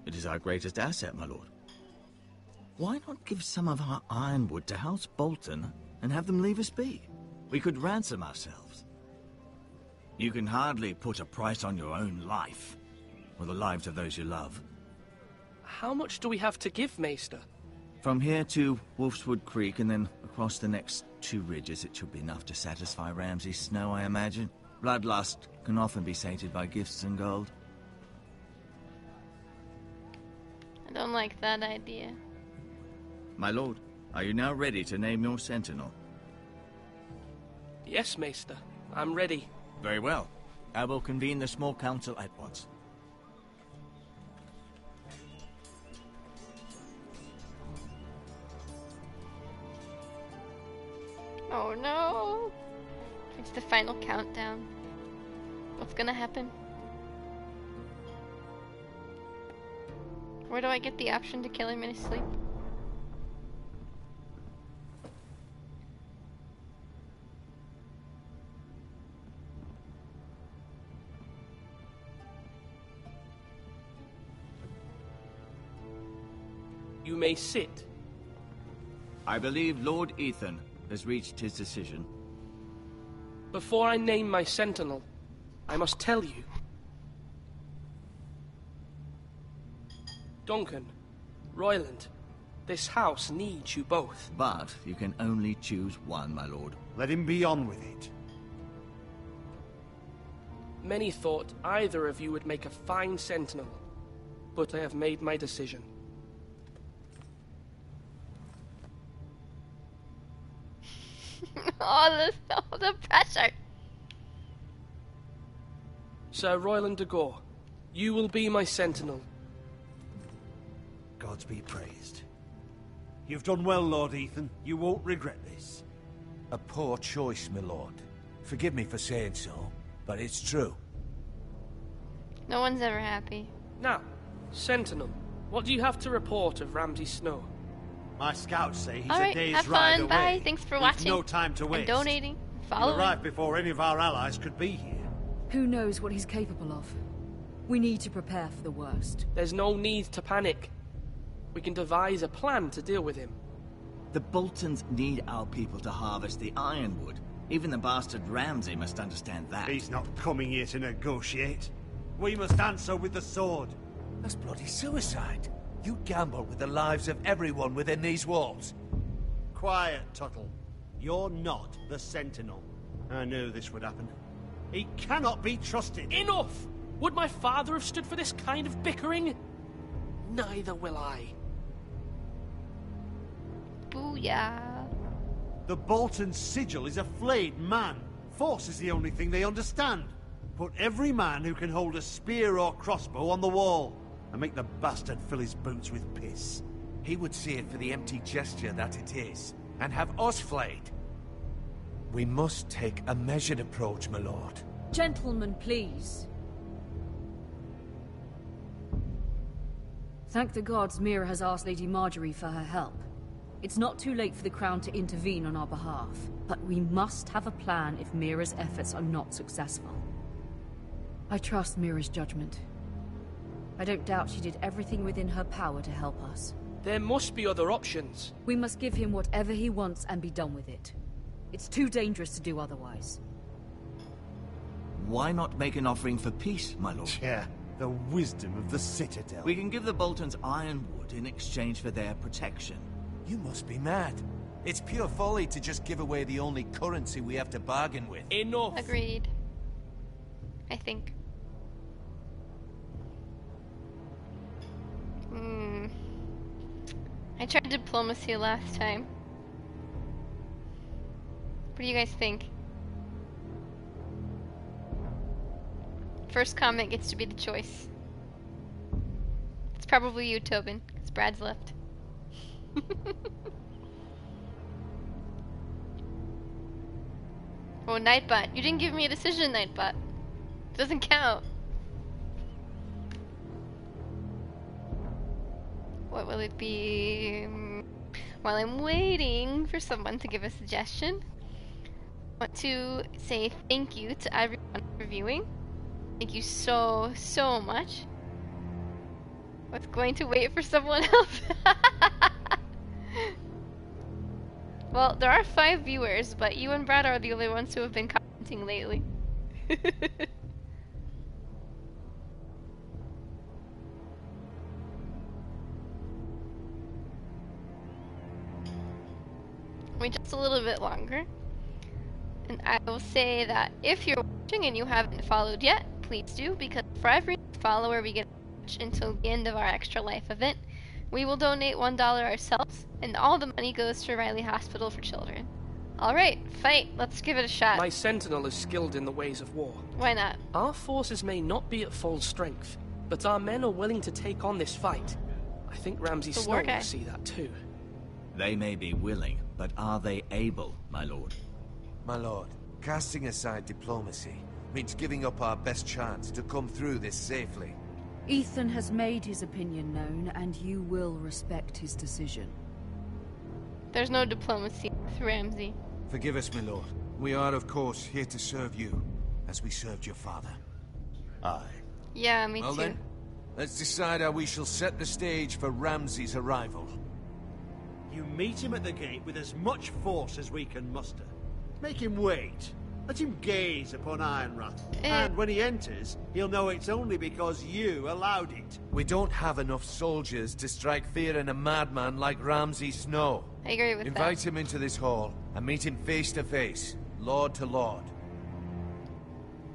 It is our greatest asset, my lord. Why not give some of our ironwood to House Bolton and have them leave us be? We could ransom ourselves. You can hardly put a price on your own life, or the lives of those you love. How much do we have to give, Maester? From here to Wolfswood Creek and then across the next 2 ridges, it should be enough to satisfy Ramsay Snow, I imagine. Bloodlust can often be sated by gifts and gold. I don't like that idea. My lord, are you now ready to name your sentinel? Yes, Maester. I'm ready. Very well. I will convene the small council at once. Oh no! It's the final countdown. What's gonna happen? Where do I get the option to kill him in his sleep? You may sit. I believe Lord Ethan has reached his decision. Before I name my sentinel, I must tell you. Duncan, Royland, this house needs you both. But you can only choose one, my lord. Let him be on with it. Many thought either of you would make a fine sentinel, but I have made my decision. Oh, the pressure. Sir Royland de Gore, you will be my sentinel. Gods be praised. You've done well, Lord Ethan. You won't regret this. A poor choice, my lord. Forgive me for saying so, but it's true. No one's ever happy. Now, Sentinel, what do you have to report of Ramsay Snow? My scouts say he's All right, a day's have ride fun. away. Bye. Thanks for We've watching. no time to waste. And donating. He'll Following. arrive before any of our allies could be here. Who knows what he's capable of? We need to prepare for the worst. There's no need to panic. We can devise a plan to deal with him. The Boltons need our people to harvest the ironwood. Even the bastard Ramsay must understand that. He's not coming here to negotiate. We must answer with the sword. That's bloody suicide. You gamble with the lives of everyone within these walls. Quiet, Tuttle. You're not the Sentinel. I knew this would happen. He cannot be trusted. Enough! Would my father have stood for this kind of bickering? Neither will I. Booyah. The Bolton sigil is a flayed man. Force is the only thing they understand. Put every man who can hold a spear or crossbow on the wall, and make the bastard fill his boots with piss. He would see it for the empty gesture that it is, and have us flayed. We must take a measured approach, my lord. Gentlemen, please. Thank the gods Mira has asked Lady Marjorie for her help. It's not too late for the Crown to intervene on our behalf, but we must have a plan if Mira's efforts are not successful. I trust Mira's judgment. I don't doubt she did everything within her power to help us. There must be other options. We must give him whatever he wants and be done with it. It's too dangerous to do otherwise. Why not make an offering for peace, my lord? Yeah, the wisdom of the Citadel. We can give the Boltons ironwood in exchange for their protection. You must be mad. It's pure folly to just give away the only currency we have to bargain with. Enough! Agreed. I think. I tried diplomacy last time. What do you guys think? First comment gets to be the choice. It's probably you, Tobin, because Brad's left. Oh, Nightbot. You didn't give me a decision, Nightbot. Doesn't count. What will it be? While I'm waiting for someone to give a suggestion, I want to say thank you to everyone for viewing. Thank you so much. I was going to wait for someone else. Well, there are 5 viewers, but you and Brad are the only ones who have been commenting lately. Wait just a little bit longer. And I will say that if you're watching and you haven't followed yet, please do, because for every follower we get until the end of our Extra Life event, we will donate $1 ourselves, and all the money goes to Riley Hospital for Children. Alright, fight. Let's give it a shot. My sentinel is skilled in the ways of war. Why not? Our forces may not be at full strength, but our men are willing to take on this fight. I think Ramsay Snow will see that too. They may be willing, but are they able, my lord? My lord, casting aside diplomacy means giving up our best chance to come through this safely. Ethan has made his opinion known, and you will respect his decision. There's no diplomacy with Ramsay. Forgive us, my lord. We are, of course, here to serve you, as we served your father. Aye. Yeah, me well too. Then, let's decide how we shall set the stage for Ramsay's arrival. You meet him at the gate with as much force as we can muster. Make him wait. Let him gaze upon Ironrath. And when he enters, he'll know it's only because you allowed it. We don't have enough soldiers to strike fear in a madman like Ramsay Snow. I agree with Invite him into this hall and meet him face to face, lord to lord.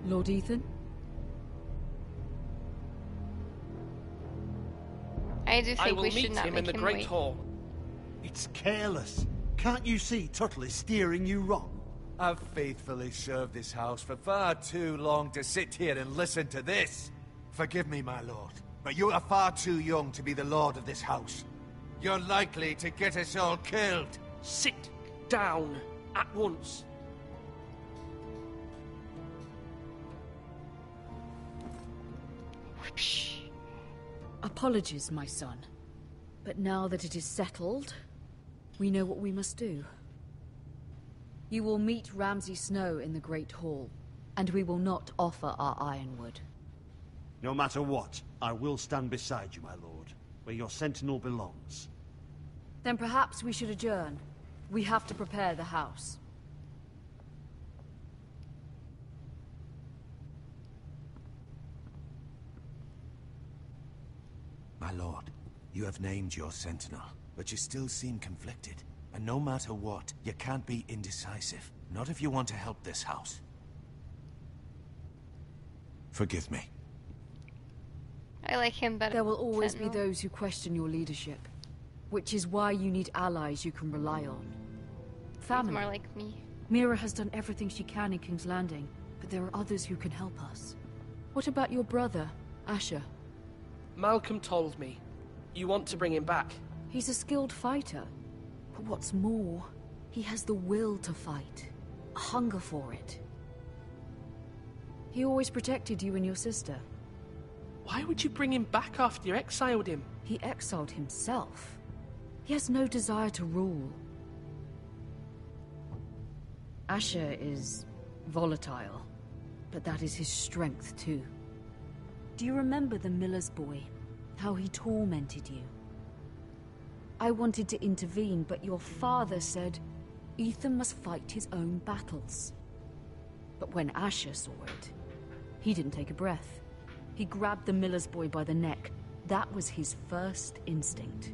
Lord Ethan? I do think I will we should meet not him make in the him Great wait. Hall. It's careless. Can't you see Tuttle is steering you wrong? I've faithfully served this house for far too long to sit here and listen to this. Forgive me, my lord, but you are far too young to be the lord of this house. You're likely to get us all killed. Sit down at once. Apologies, my son. But now that it is settled, we know what we must do. You will meet Ramsay Snow in the Great Hall, and we will not offer our ironwood. No matter what, I will stand beside you, my lord, where your sentinel belongs. Then perhaps we should adjourn. We have to prepare the house. My lord, you have named your sentinel, but you still seem conflicted. And no matter what, you can't be indecisive. Not if you want to help this house. Forgive me. I like him better. There will always Sentinel. be those who question your leadership, which is why you need allies you can rely on. Family. More like me. Mira has done everything she can in King's Landing, but there are others who can help us. What about your brother, Asher? Malcolm told me. You want to bring him back. He's a skilled fighter. But what's more, he has the will to fight. A hunger for it. He always protected you and your sister. Why would you bring him back after you exiled him? He exiled himself. He has no desire to rule. Asher is volatile, but that is his strength too. Do you remember the miller's boy? How he tormented you? I wanted to intervene, but your father said Ethan must fight his own battles. But when Asher saw it, he didn't take a breath. He grabbed the miller's boy by the neck. That was his first instinct.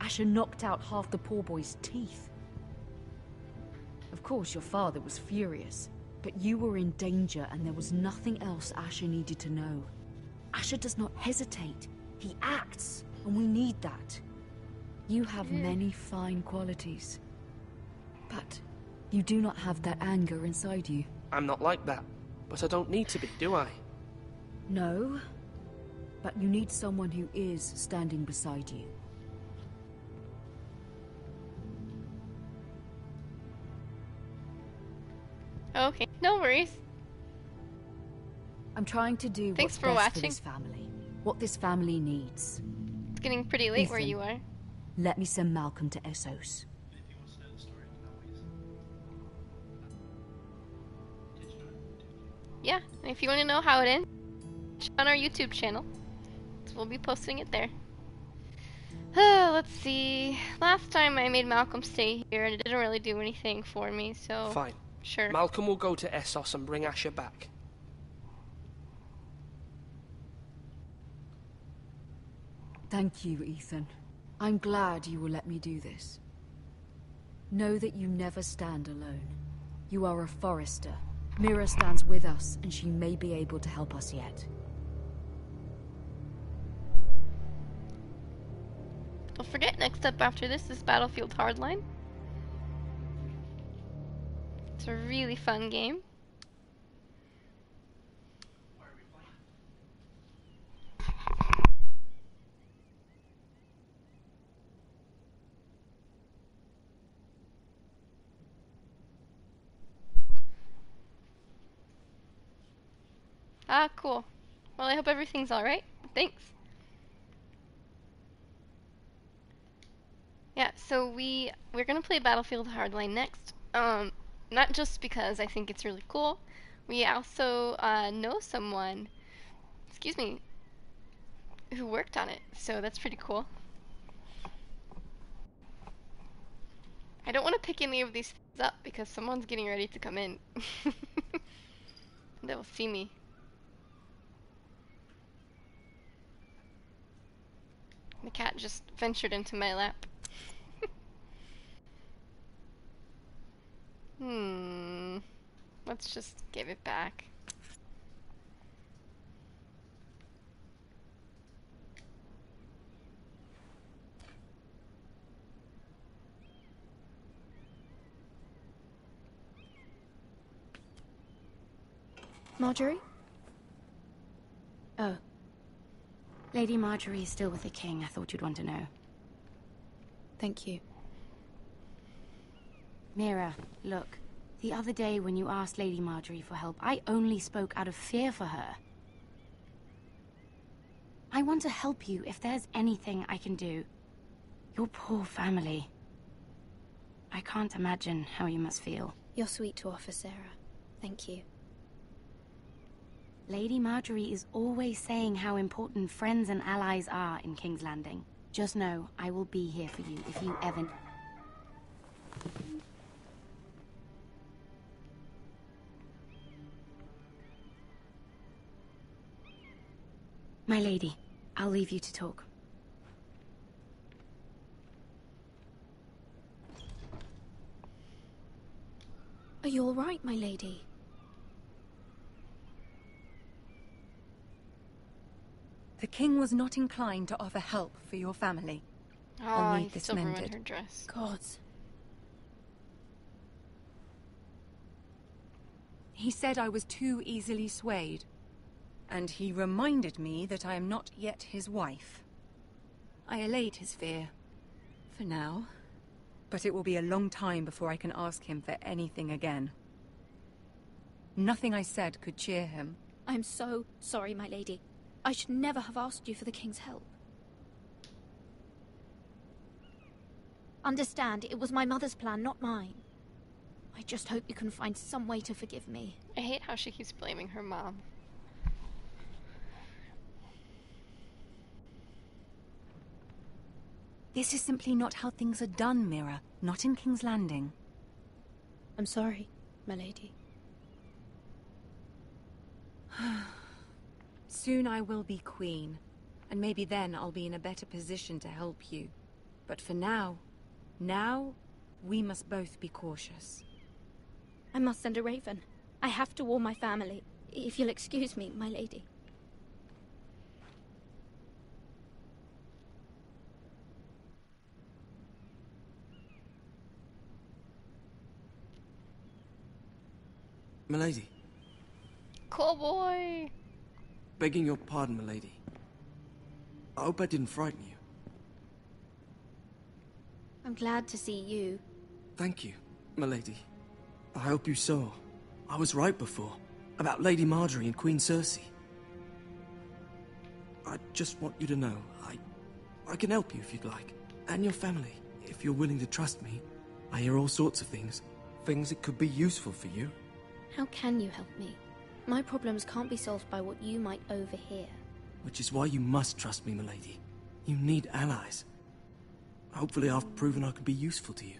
Asher knocked out half the poor boy's teeth. Of course, your father was furious, but you were in danger and there was nothing else Asher needed to know. Asher does not hesitate. He acts, and we need that. You have many fine qualities, but you do not have that anger inside you. I'm not like that, but I don't need to be, do I? No, but you need someone who is standing beside you. Okay, no worries. I'm trying to do Thanks what's for best watching. for this family. What this family needs. It's getting pretty late where Ethan, you are. Let me send Malcolm to Essos. Yeah, and if you want to know how it ends, check on our YouTube channel. So we'll be posting it there. Let's see. Last time I made Malcolm stay here, and it didn't really do anything for me, so... Fine. Sure. Malcolm will go to Essos and bring Asher back. Thank you, Ethan. I'm glad you will let me do this. Know that you never stand alone. You are a forester. Mira stands with us, and she may be able to help us yet. Don't forget, next up after this is Battlefield Hardline. It's a really fun game. Ah, cool. Well, I hope everything's alright. Thanks. Yeah, so we're gonna play Battlefield Hardline next. Not just because I think it's really cool. We also know someone, excuse me, who worked on it, so that's pretty cool. I don't want to pick any of these things up because someone's getting ready to come in. They will see me. The cat just ventured into my lap. Let's just give it back. Marjorie? Oh. Lady Marjorie is still with the king. I thought you'd want to know. Thank you. Mira, look. The other day when you asked Lady Marjorie for help, I only spoke out of fear for her. I want to help you if there's anything I can do. Your poor family. I can't imagine how you must feel. You're sweet to offer, Sarah. Thank you. Lady Marjorie is always saying how important friends and allies are in King's Landing. Just know, I will be here for you if you ever... My lady, I'll leave you to talk. Are you all right, my lady? The king was not inclined to offer help for your family. I'll need this mended. Ruined her dress. Gods. He said I was too easily swayed. And he reminded me that I am not yet his wife. I allayed his fear. For now. But it will be a long time before I can ask him for anything again. Nothing I said could cheer him. I'm so sorry, my lady. I should never have asked you for the king's help. Understand, it was my mother's plan, not mine. I just hope you can find some way to forgive me. I hate how she keeps blaming her mom. This is simply not how things are done, Mira. Not in King's Landing. I'm sorry, my lady. Soon I will be queen, and maybe then I'll be in a better position to help you. But for now, we must both be cautious. I must send a raven. I have to warn my family. If you'll excuse me, my lady. Milady. Cowboy! Begging your pardon, milady. I hope I didn't frighten you. I'm glad to see you. Thank you, milady. I hope you saw. I was right before. About Lady Marjorie and Queen Cersei. I just want you to know, I can help you if you'd like. And your family, if you're willing to trust me. I hear all sorts of things. Things that could be useful for you. How can you help me? My problems can't be solved by what you might overhear. Which is why you must trust me, milady. You need allies. Hopefully I've proven I can be useful to you.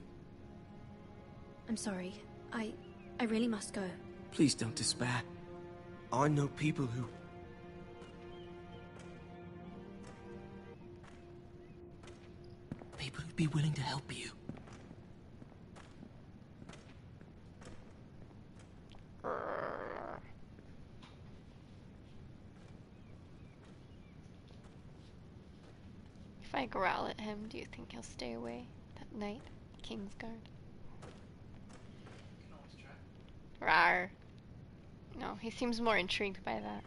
I'm sorry. I really must go. Please don't despair. I know people who... People who'd be willing to help you. If I growl at him, do you think he'll stay away that night? Kingsguard. Rawr. No, he seems more intrigued by that.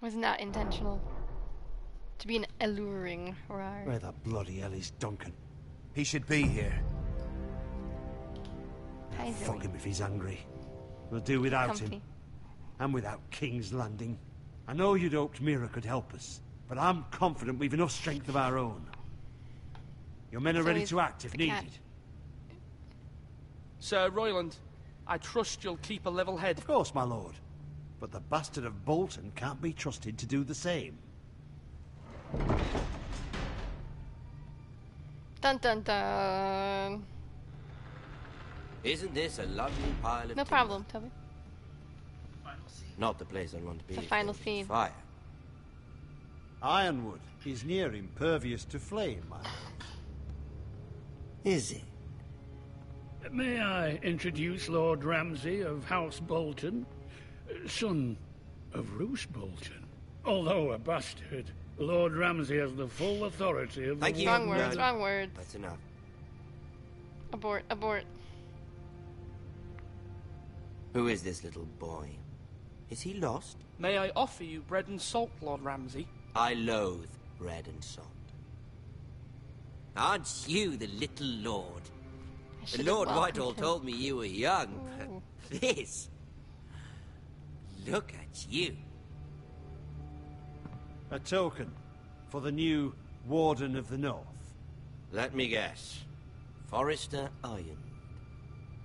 Was not intentional. To be an alluring rawr. Where the bloody hell is Duncan? He should be here. Hi, Fuck Zoe. him if he's hungry. We'll do without Company. him. And without King's Landing. I know you'd hoped Mira could help us, but I'm confident we've enough strength of our own. Your men are ready to act if needed. Sir Royland, I trust you'll keep a level head. Of course, my lord. But the bastard of Bolton can't be trusted to do the same. Dun dun dun. Isn't this a lovely pile of No timber? problem, Toby. Not the place I want to be. The final if there's scene. Fire. Ironwood is near impervious to flame, my lord. Is it? May I introduce Lord Ramsay of House Bolton, son of Roose Bolton. Although a bastard, Lord Ramsay has the full authority of Thank the you. Wrong words, wrong words. That's enough. Abort, abort. Who is this little boy? Is he lost? May I offer you bread and salt, Lord Ramsay? I loathe bread and salt. Aren't you the little lord? The Lord Whitehall told me you were young, but this... Look at you. A token for the new Warden of the North. Let me guess. Forrester Iron.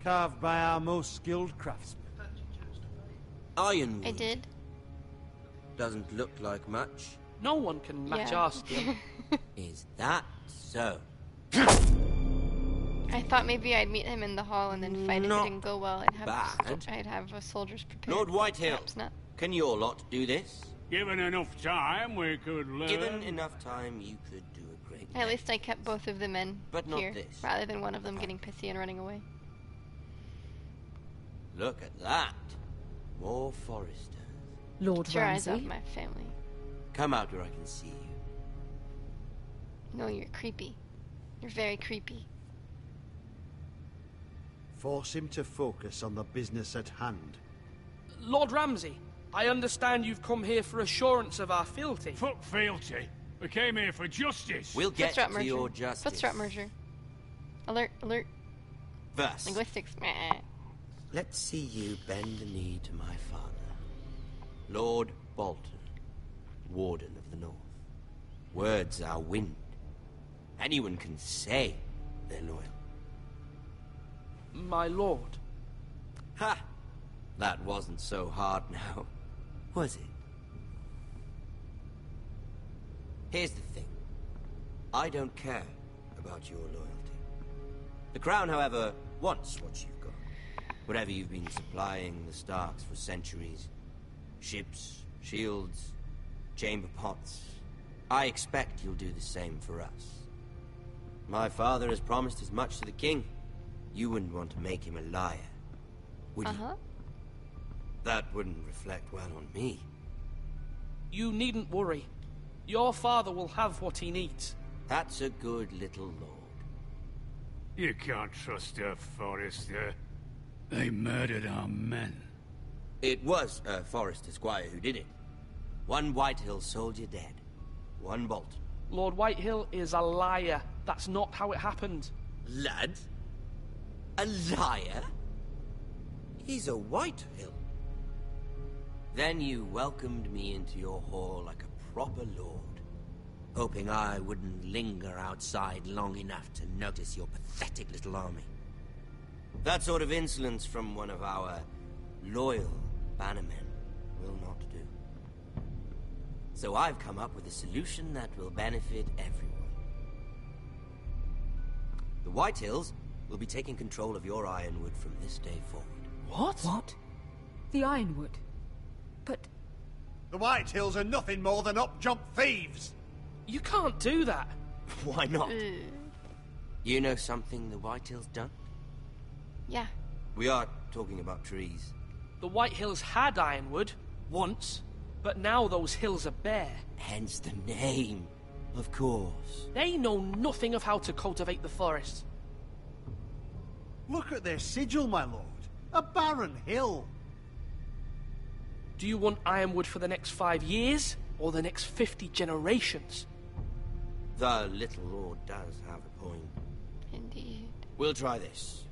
Carved by our most skilled craftsmen. Ironwood. I did. Doesn't look like much. No one can match Yeah. our skill. Is that so? I thought maybe I'd meet him in the hall and then fight. If it didn't go well, I'd have soldiers prepared. Lord Whitehill, Perhaps not. can your lot do this? Given enough time, we could learn. Given enough time, you could do a great At least I kept both of the men But not here, this. rather than one of them getting pissy and running away. Look at that. More Forresters. Lord Get your eyes Ramsay. off my family. Come out where I can see you. No, you're creepy. You're very creepy. Force him to focus on the business at hand. Lord Ramsay, I understand you've come here for assurance of our fealty. Fuck fealty. We came here for justice. We'll get Footstrap to merger. your justice. Footstrap merger. Alert, alert. First, Linguistics. Meh. let's see you bend the knee to my father, Lord Bolton, Warden of the North. Words are wind. Anyone can say they're loyal. My lord. Ha! That wasn't so hard now, was it? Here's the thing. I don't care about your loyalty. The Crown, however, wants what you've got. Whatever you've been supplying the Starks for centuries. Ships, shields, chamber pots. I expect you'll do the same for us. My father has promised as much to the king. You wouldn't want to make him a liar, would you? That wouldn't reflect well on me. You needn't worry. Your father will have what he needs. That's a good little lord. You can't trust her, Forrester. They murdered our men. It was a Forrester Squire who did it. One Whitehill soldier dead. One Bolton. Lord Whitehill is a liar. That's not how it happened. Lad? A liar? He's a Whitehill. Then you welcomed me into your hall like a proper lord, hoping I wouldn't linger outside long enough to notice your pathetic little army. That sort of insolence from one of our loyal bannermen will not do. So I've come up with a solution that will benefit everyone. The Whitehills will be taking control of your Ironwood from this day forward. What? What? The Ironwood? But... The Whitehills are nothing more than up-jump thieves! You can't do that. Why not? You know something the Whitehills done? Yeah. We are talking about trees. The Whitehills had Ironwood, once, but now those hills are bare. Hence the name, of course. They know nothing of how to cultivate the forest. Look at their sigil, my lord. A barren hill. Do you want Ironwood for the next 5 years, or the next 50 generations? The little lord does have a point. Indeed. We'll try this.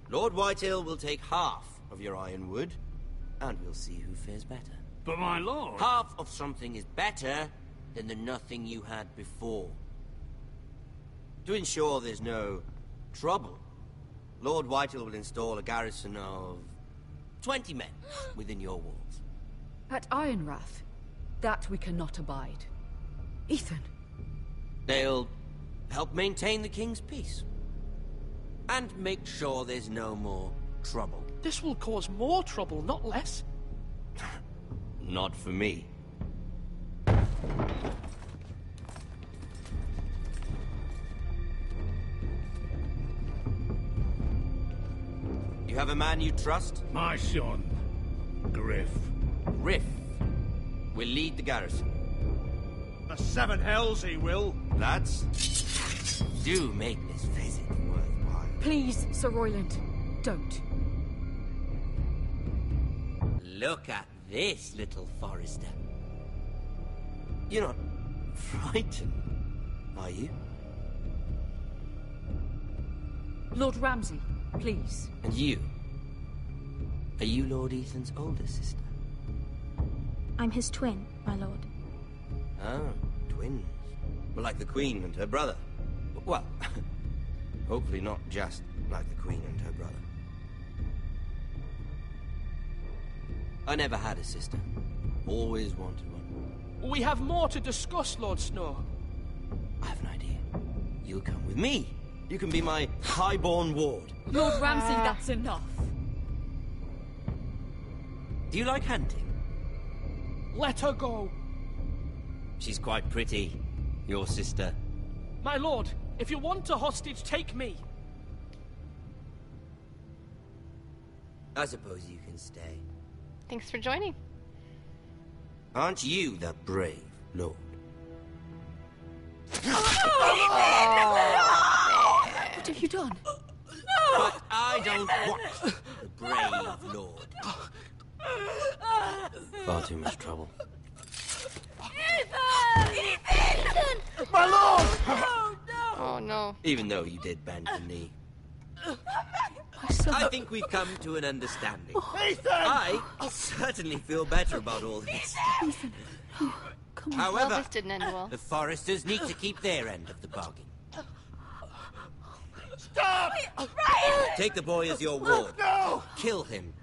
Lord Whitehill will take half of your Ironwood, and we'll see who fares better. But my lord... Half of something is better than the nothing you had before. To ensure there's no trouble, Lord Whitehill will install a garrison of 20 men within your walls. At Ironrath, that we cannot abide. Ethan. They'll help maintain the king's peace. And make sure there's no more trouble. This will cause more trouble, not less. Not for me. You have a man you trust? My son, Griff. Griff will lead the garrison. The Seven Hells he will. Lads, do make this visit worthwhile. Please, Sir Royland, don't. Look at this, little Forester. You're not frightened, are you? Lord Ramsay, please. And you? Are you Lord Ethan's older sister? I'm his twin, my lord. Oh, twins. Well, like the Queen and her brother. Well, hopefully not just like the Queen and her brother. I never had a sister. Always wanted one. We have more to discuss, Lord Snow. I have an idea. You'll come with me. You can be my highborn ward. Lord Ramsay, that's enough. Do you like hunting? Let her go. She's quite pretty, your sister. My lord, if you want a hostage, take me. I suppose you can stay. Thanks for joining. Aren't you the brave lord? What have you done? But I don't want the brave lord. Far too much trouble. Ethan! My lord! Oh no. Even though you did bend the knee. I think we've come to an understanding. Ethan! I certainly feel better about all this. Ethan. Oh, come on. However, Well, this didn't end well. the Foresters need to keep their end of the bargain. Stop! Ryan! Take the boy as your ward. No! Kill him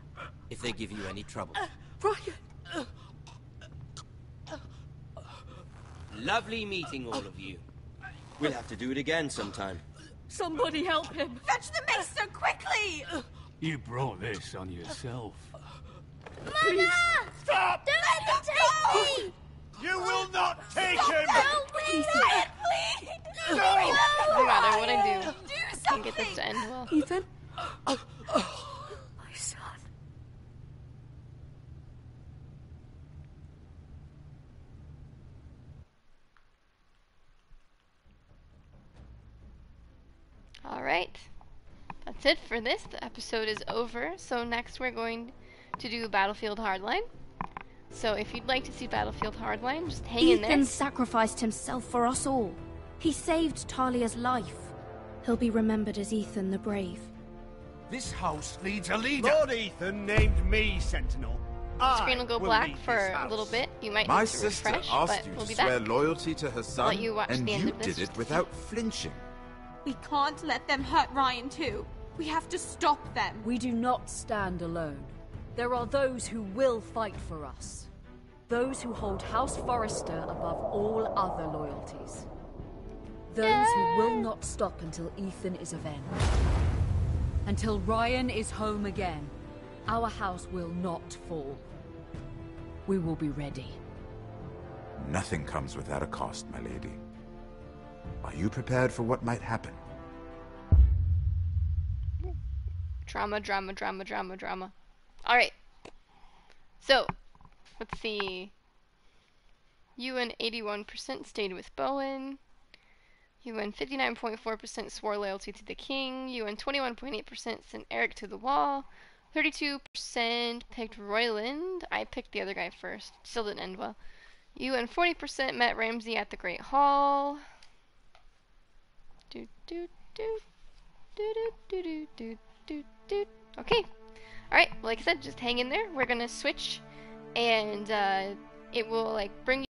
if they give you any trouble. Ryan! Lovely meeting all of you. We'll have to do it again sometime. Somebody help him! Fetch the maester quickly! You brought this on yourself. Mama! Stop! Don't let them take me! You will not take him! Help me! Ryan, please! No! No matter what I do, Do I can't something! get this to end well. Ethan? My son. Alright. That's it for this. The episode is over. So next we're going to do Battlefield Hardline. So if you'd like to see Battlefield Hardline, just hang in there. Ethan sacrificed himself for us all. He saved Talia's life. He'll be remembered as Ethan the Brave. This house needs a leader. Lord Ethan named me Sentinel. The screen will go black lead for this a house. little bit. You might My need to sister refresh, asked but you we'll to be swear back. loyalty to her son, let you watch and the end you of this. did it without flinching. We can't let them hurt Ryan too. We have to stop them. We do not stand alone. There are those who will fight for us. Those who hold House Forrester above all other loyalties. Those who will not stop until Ethan is avenged. Until Ryan is home again, our house will not fall. We will be ready. Nothing comes without a cost, my lady. Are you prepared for what might happen? Drama, drama, drama, drama, drama. Alright. So, let's see. UN 81% stayed with Bowen. UN 59.4% swore loyalty to the king. UN 21.8% sent Eric to the wall. 32% picked Royland. I picked the other guy first. Still didn't end well. UN 40% met Ramsay at the Great Hall. Okay. Alright, like I said, just hang in there. We're gonna switch and it will like bring